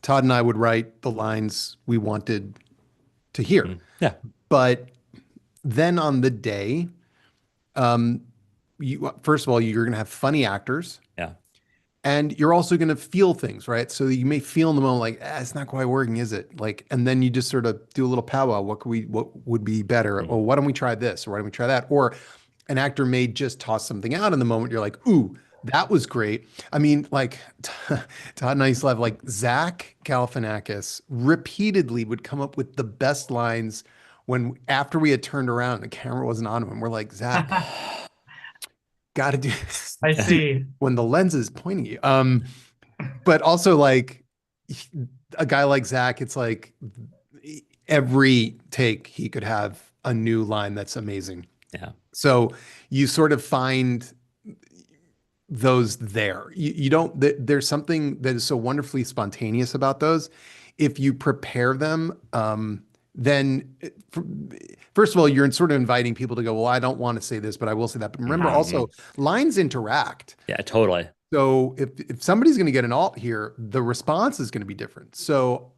Todd and I would write the lines we wanted to hear. Yeah. But then on the day, first of all, you're going to have funny actors. Yeah. And you're also going to feel things, right? So you may feel in the moment like, it's not quite working, is it? Like, and then you just sort of do a little powwow. What would be better? Or why don't we try this? Or why don't we try that? Or an actor may just toss something out in the moment. You're like, ooh, that was great. I mean, like Todd and I used to have like Zach Galifianakis repeatedly would come up with the best lines after we had turned around, the camera wasn't on him. We're like, Zach, got to do this. I see. When the lens is pointing at you. But also like a guy like Zach, it's like every take he could have a new line that's amazing. Yeah. So you sort of find those there. You don't, there's something that is so wonderfully spontaneous about those. If you prepare them, then first of all, you're sort of inviting people to go, well, I don't want to say this, but I will say that. But remember also, lines interact. Yeah, totally. So if somebody's going to get an alt here, the response is going to be different. So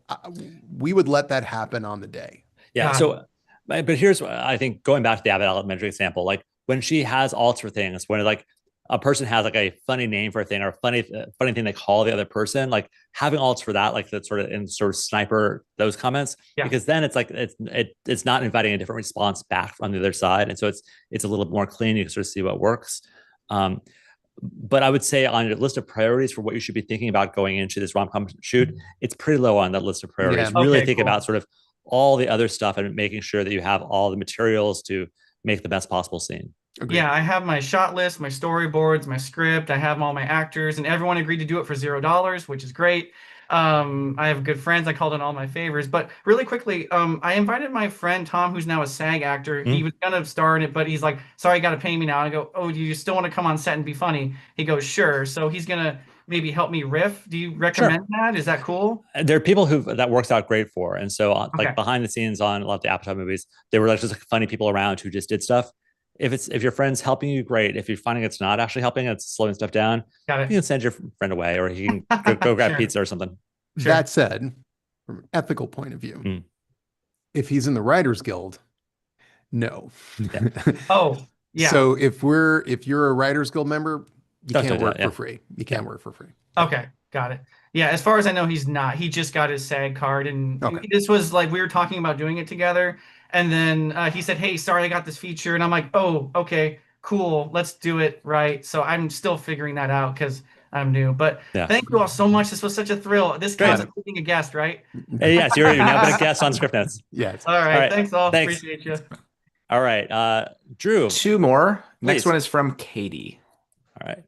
we would let that happen on the day. Yeah. So, but here's, I think, going back to the Abbott Elementary example, like when she has alts for things, when like a person has like a funny name for a thing or a funny thing they call the other person, like having alts for that, like that sort of in sort of sniper those comments, because then it's like it's not inviting a different response back from the other side, and so it's a little bit more clean. You can sort of see what works. But I would say on your list of priorities for what you should be thinking about going into this rom-com shoot, it's pretty low on that list of priorities. Yeah. Really think about sort of all the other stuff and making sure that you have all the materials to make the best possible scene. Agreed. Yeah, I have my shot list, my storyboards, my script. I have all my actors, and everyone agreed to do it for $0, which is great. I have good friends. I called in all my favors. But really quickly, I invited my friend Tom, who's now a SAG actor. He was gonna star in it, but he's like, "Sorry, you got to pay me now." I go, "Oh, do you still want to come on set and be funny?" He goes, "Sure." So he's gonna maybe help me riff. Do you recommend that? Is that cool? There are people who that works out great for, and so like behind the scenes on a lot of the Apple movies, they were like just like funny people around who just did stuff. If your friend's helping you, great. If you're finding it's not actually helping, it's slowing stuff down, you can send your friend away, or he can go grab pizza or something. That said, from an ethical point of view, if he's in the Writers Guild, no. Yeah. So if you're a Writers Guild member, you can't work for free. You can't work for free. Okay, got it. Yeah, as far as I know, he's not. He just got his SAG card, and this was like we were talking about doing it together. And then he said, "Hey, sorry, I got this feature," and I'm like, "Oh, okay, cool, let's do it right." So I'm still figuring that out because I'm new. But thank you all so much. This was such a thrill. This counts as being a guest, right? Hey, yes, you're now been a guest on Scriptnotes. Yes. All right. Thanks all. Thanks. Appreciate you. All right, Drew. 2 more. Please. Next one is from Katie. All right.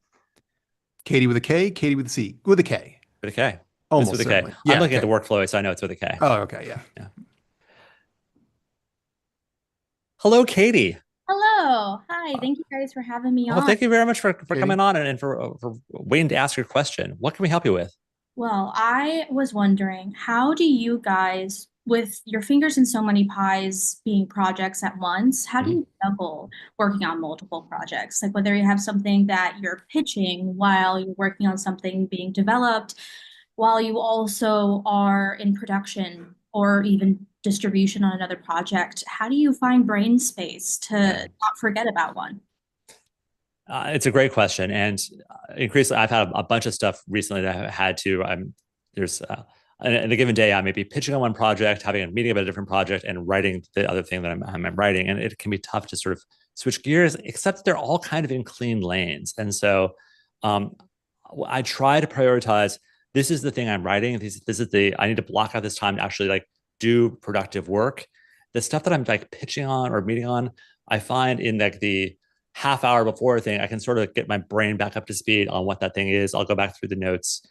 Katie with a K, Katie with a C, with a K. With a K. Almost with a K. certainly. I'm looking at the workflow, so I know it's with a K. Oh, okay, yeah. Hello, Katie. Hello. Hi. Thank you guys for having me on. Well, thank you very much for coming on and for waiting to ask your question. What can we help you with? Well, I was wondering, how do you guys, with your fingers in so many pies being projects at once, how do you juggle working on multiple projects? Like whether you have something that you're pitching while you're working on something being developed, while you also are in production or even distribution on another project, how do you find brain space to not forget about one? It's a great question, and increasingly, I've had a bunch of stuff recently that I had to. There's in a given day, I may be pitching on one project, having a meeting about a different project, and writing the other thing that I'm writing, and it can be tough to sort of switch gears. Except they're all kind of in clean lanes, and so I try to prioritize. This is the thing I'm writing. This is I need to block out this time to actually like do productive work. The stuff that I'm like pitching on or meeting on, I find in like the half hour before a thing, I can sort of get my brain back up to speed on what that thing is. I'll go back through the notes,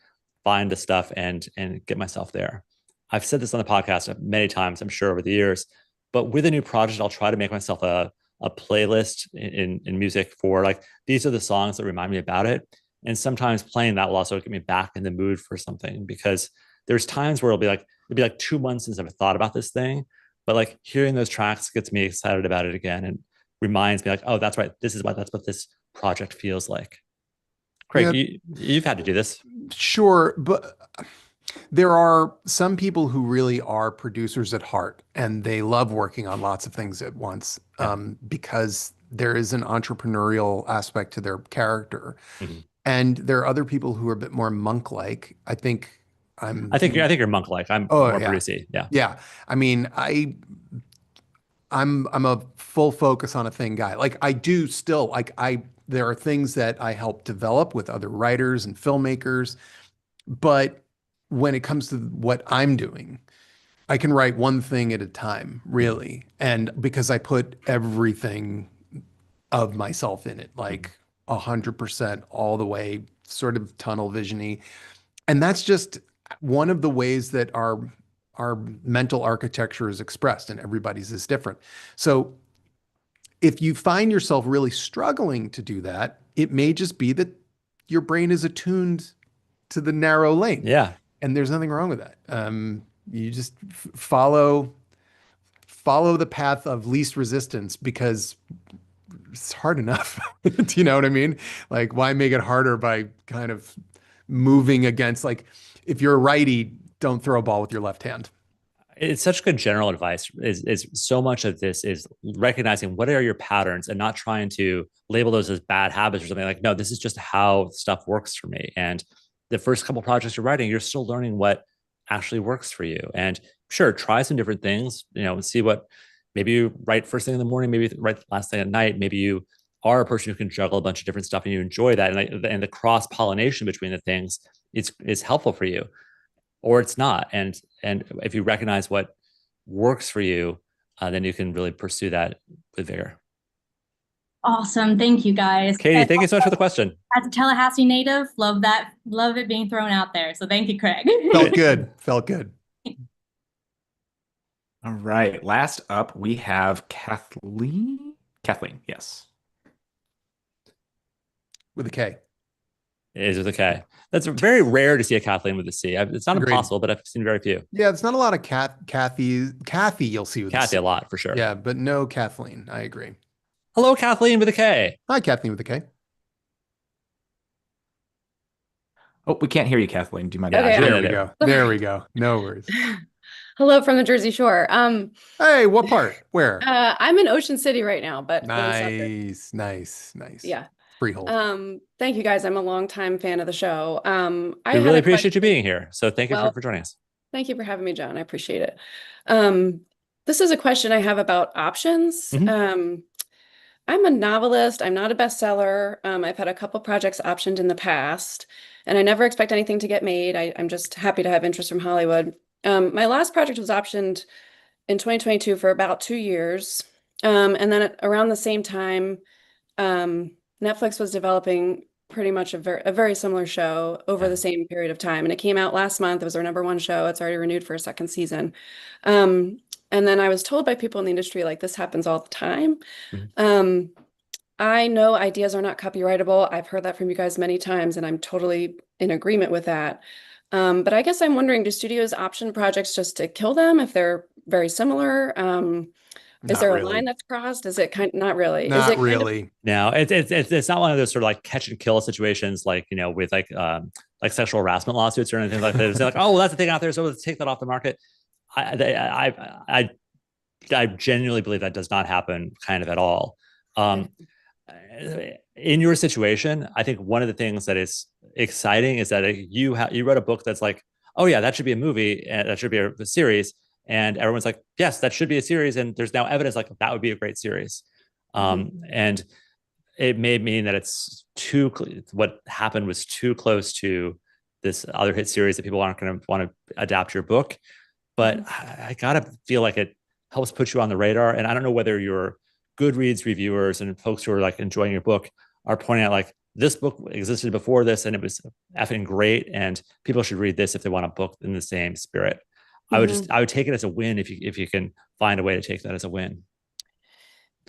find the stuff, and get myself there. I've said this on the podcast many times, I'm sure, over the years. But with a new project, I'll try to make myself a playlist in music for like, these are the songs that remind me about it. And sometimes playing that will also get me back in the mood for something, because there's times where it'll be like 2 months since I've thought about this thing, but like hearing those tracks gets me excited about it again and reminds me like, oh, that's right. That's what this project feels like. Craig, you've had to do this. Sure, but there are some people who really are producers at heart, and they love working on lots of things at once because there is an entrepreneurial aspect to their character. And there are other people who are a bit more monk-like. I think you're monk-like. I'm more producey. Yeah. I mean, I'm a full focus on a thing guy. Like I do still there are things that I help develop with other writers and filmmakers, but when it comes to what I'm doing, I can write one thing at a time, really. And because I put everything of myself in it, like 100% all the way, sort of tunnel vision-y. And that's just one of the ways that our mental architecture is expressed, and everybody's is different. So if you find yourself really struggling to do that, it may just be that your brain is attuned to the narrow lane. Yeah. And there's nothing wrong with that. You just follow the path of least resistance, because it's hard enough. Do you know what I mean? Like, why make it harder by kind of moving against, like, if you're a righty, don't throw a ball with your left hand. It's such good general advice. Is so much of this is recognizing what are your patterns and not trying to label those as bad habits or something. Like, no, this is just how stuff works for me. And the first couple projects you're writing, you're still learning what actually works for you. And sure, try some different things, and see what, maybe you write first thing in the morning, maybe write last thing at night. Maybe you are a person who can juggle a bunch of different stuff and you enjoy that. And the cross-pollination between the things is helpful for you, or it's not. And if you recognize what works for you, then you can really pursue that with vigor. Awesome. Thank you, guys. Katie, thank you so much for the question. As a Tallahassee native, love that. Love it being thrown out there. So thank you, Craig. Felt good. Felt good. All right. Last up, we have Kathleen. Kathleen, yes. With a K. It is with a K. That's very rare to see a Kathleen with a C. It's not Agreed. impossible, but I've seen very few. Yeah, it's not a lot of Kathy you'll see with Kathy a a lot, for sure. Yeah, but no Kathleen. I agree. Hello, Kathleen with a K. Hi, Kathleen with a K. Oh, we can't hear you, Kathleen. Do you mind? Okay, There we go. There we go. No worries. Hello from the Jersey Shore. Hey, what part? Where? I'm in Ocean City right now, but really Nice. yeah. Freehold. Thank you guys. I'm a longtime fan of the show. I We had really a appreciate you question. being here. So thank you Well, for joining us. Thank you for having me, John. I appreciate it. This is a question I have about options. I'm a novelist. I'm not a bestseller. I've had a couple projects optioned in the past, and I never expect anything to get made. I'm just happy to have interest from Hollywood. My last project was optioned in 2022 for about 2 years. And then around the same time, Netflix was developing pretty much a very similar show over the same period of time. And it came out last month. It was our #1 show. It's already renewed for a second season. And then I was told by people in the industry, like, this happens all the time. I know ideas are not copyrightable. I've heard that from you guys many times, and I'm totally in agreement with that. But I guess I'm wondering, do studios option projects just to kill them if they're very similar? Is Not there a really. line that's crossed? Is it not really? Is Not it kind of- really. No, it's not one of those sort of like catch and kill situations, like, with like sexual harassment lawsuits or anything like that. It's like, oh, well, that's the thing out there, so let's take that off the market. I genuinely believe that does not happen kind of at all. In your situation, I think one of the things that is exciting is that you wrote a book that's like, oh yeah, that should be a movie, and that should be a series, and everyone's like, yes, that should be a series, and there's now evidence like that would be a great series. And it may mean that what happened was too close to this other hit series that people aren't going to want to adapt your book. But I gotta feel like it helps put you on the radar. And I don't know whether your Goodreads reviewers and folks who are like enjoying your book are pointing out like, this book existed before this and it was effing great, and people should read this if they want a book in the same spirit. I would take it as a win if you can find a way to take that as a win.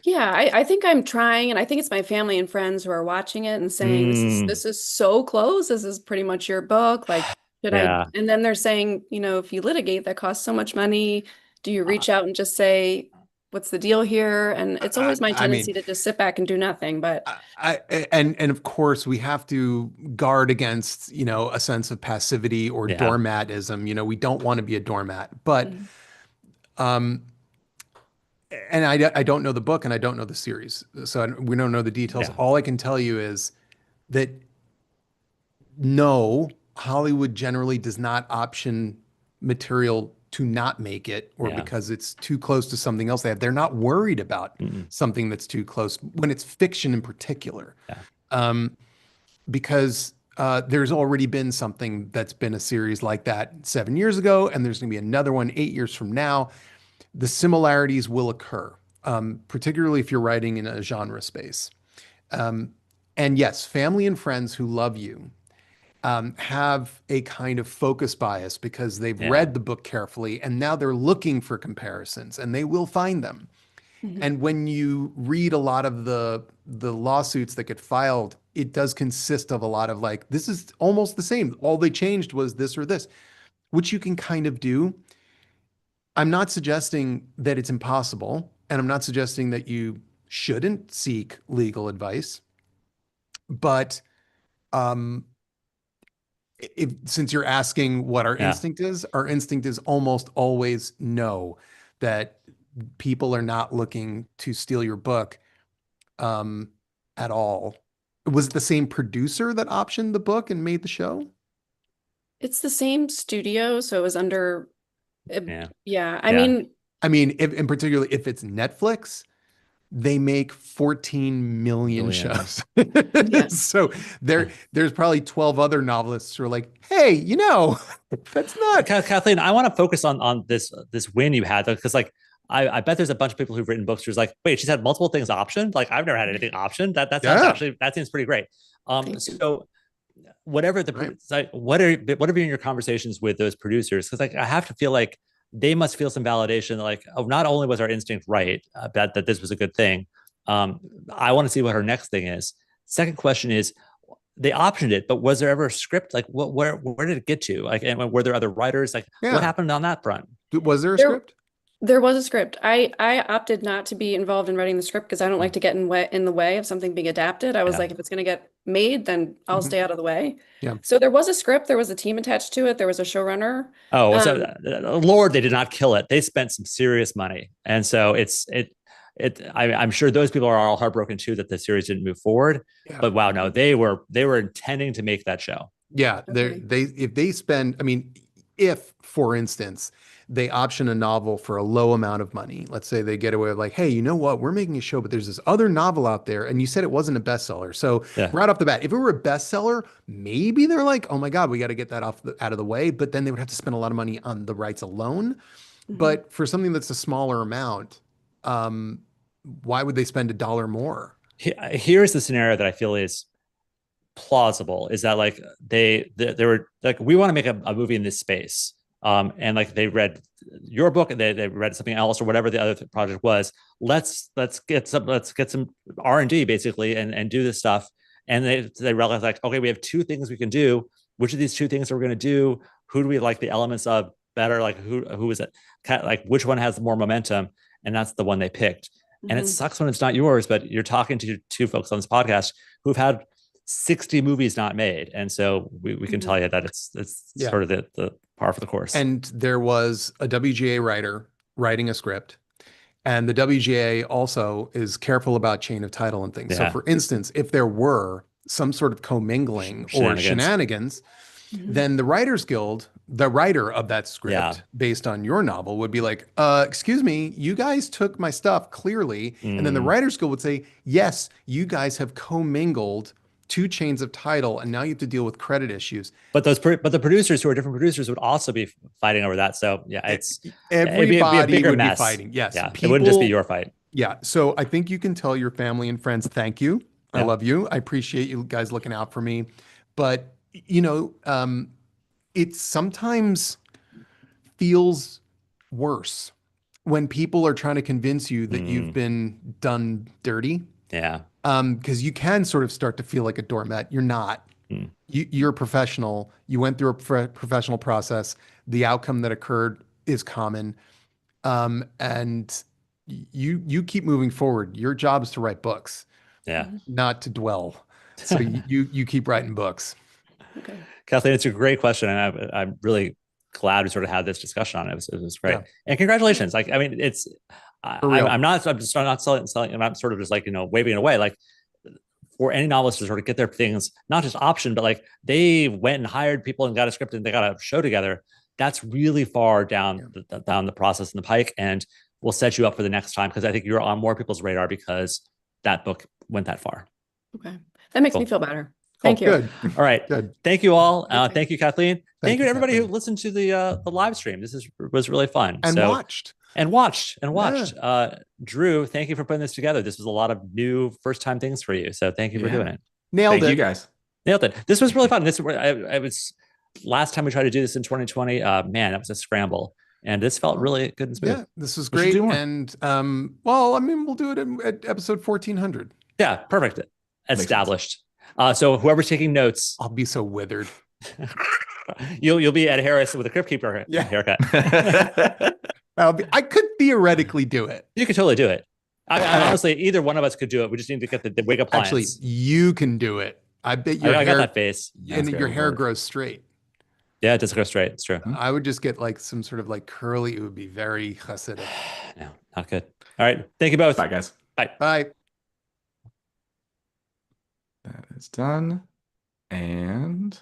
Yeah, I think I'm trying, and I think it's my family and friends who are watching it and saying, this is so close. This is pretty much your book. Like, should I? And then they're saying, if you litigate, that costs so much money. Do you reach out and just say, what's the deal here? And it's always my tendency to just sit back and do nothing. But and of course we have to guard against, a sense of passivity or doormatism. We don't want to be a doormat, but and I don't know the book and I don't know the series, so we don't know the details. All I can tell you is that no, Hollywood generally does not option material to not make it, or because it's too close to something else they have. They're not worried about something that's too close when it's fiction in particular, because there's already been something that's been a series like that 7 years ago, and there's going to be another one 8 years from now. The similarities will occur, particularly if you're writing in a genre space. And yes, family and friends who love you have a kind of focus bias because they've Yeah. read the book carefully and now they're looking for comparisons and they will find them. And when you read a lot of the lawsuits that get filed, it does consist of a lot of like, this is almost the same. All they changed was this or this, which you can kind of do. I'm not suggesting that it's impossible, and I'm not suggesting that you shouldn't seek legal advice. But since you're asking what our instinct is, our instinct is almost always no, that people are not looking to steal your book at all. Was it the same producer that optioned the book and made the show? It's the same studio, so it was under. Yeah. I mean, if, in particular, if it's Netflix, they make 14 million shows. So there's probably 12 other novelists who are like, hey, you know, that's not. Kathleen, I want to focus on this win you had, because like I bet there's a bunch of people who've written books who's like, wait, she's had multiple things optioned. Like I've never had anything optioned. That sounds actually, that seems pretty great. So whatever what have been your conversations with those producers? Because like I have to feel like they must feel some validation, like, oh, not only was our instinct right, that this was a good thing. I want to see what her next thing is. Second question is, they optioned it, but was there ever a script? Like, where did it get to? Like, and were there other writers? Like, what happened on that front? Was there a script? There was a script. I opted not to be involved in writing the script because I don't like to get in the way of something being adapted. I was like, if it's going to get made, then I'll stay out of the way. Yeah. So there was a script. There was a team attached to it. There was a showrunner. Oh, so Lord, they did not kill it. They spent some serious money, and so I'm sure those people are all heartbroken too that the series didn't move forward. Yeah. But wow, no, they were intending to make that show. Yeah, if they spend, I mean, if for instance they option a novel for a low amount of money, let's say they get away with like, hey, you know what, we're making a show, but there's this other novel out there, and you said it wasn't a bestseller. So right off the bat, if it were a bestseller, maybe they're like, oh my God, we got to get that out of the way. But then they would have to spend a lot of money on the rights alone. But for something that's a smaller amount, why would they spend $1 more? Here's the scenario that I feel is plausible, is that like they were like, we want to make a movie in this space. And like they read your book and they read something else or whatever the other project was. Let's get some R&D basically and do this stuff. And they realize like, okay, we have two things we can do. Which of these two things are we going to do? Who do we like the elements of better? Like who is it? Like which one has more momentum? And that's the one they picked. And it sucks when it's not yours, but you're talking to two folks on this podcast who've had 60 movies not made. And so we can tell you that it's sort of the par for the course. And there was a WGA writer writing a script. And the WGA also is careful about chain of title and things. So for instance, if there were some sort of commingling or shenanigans, then the Writers Guild, the writer of that script based on your novel, would be like, excuse me, you guys took my stuff clearly. And then the Writers Guild would say, yes, you guys have commingled two chains of title, and now you have to deal with credit issues. But the producers who are different producers would also be fighting over that. So it's everybody would be fighting. Yes, it wouldn't just be your fight. Yeah. So I think you can tell your family and friends, thank you. I love you. I appreciate you guys looking out for me. But you know, it sometimes feels worse when people are trying to convince you that you've been done dirty. Yeah. Because you can sort of start to feel like a doormat. You're not. You're a professional. You went through a professional process. The outcome that occurred is common. And you keep moving forward. Your job is to write books. Yeah. Not to dwell. So you keep writing books. Okay. Kathleen, it's a great question. And I'm really glad we sort of had this discussion on it. It was great. Yeah. And congratulations. Like, I mean, I'm not selling. I'm not sort of just like, waving it away. Like for any novelist to sort of get their things, not just option, but like they went and hired people and got a script and they got a show together. That's really far down the process in the pike, and we'll set you up for the next time. Cause I think you're on more people's radar because that book went that far. Okay. That makes me feel better. Thank you. Good. All right. Good. Thank you all. Thank you, Kathleen. Thank you to everybody who listened to the live stream. This was really fun. And watched. Yeah. Drew, thank you for putting this together. This was a lot of new first time things for you. So thank you for doing it. Nailed it. Thank you guys. Nailed it. This was really fun. I was last time we tried to do this in 2020. Man, that was a scramble. And this felt really good and smooth. Yeah, this was great. And well, I mean, we'll do it at episode 1400. Yeah, perfect. Established. So whoever's taking notes, I'll be so withered. You'll be Ed Harris with a Crypt Keeper haircut. I could theoretically do it. You could totally do it. I honestly, either one of us could do it. We just need to get the wig appliance. Actually, you can do it. I bet your I hair, got that face. and your hair grows straight. Yeah, it does go straight. It's true. I would just get like some sort of like curly. It would be very Hasidic. No, not good. All right. Thank you both. Bye, guys. Bye. Bye. That is done. And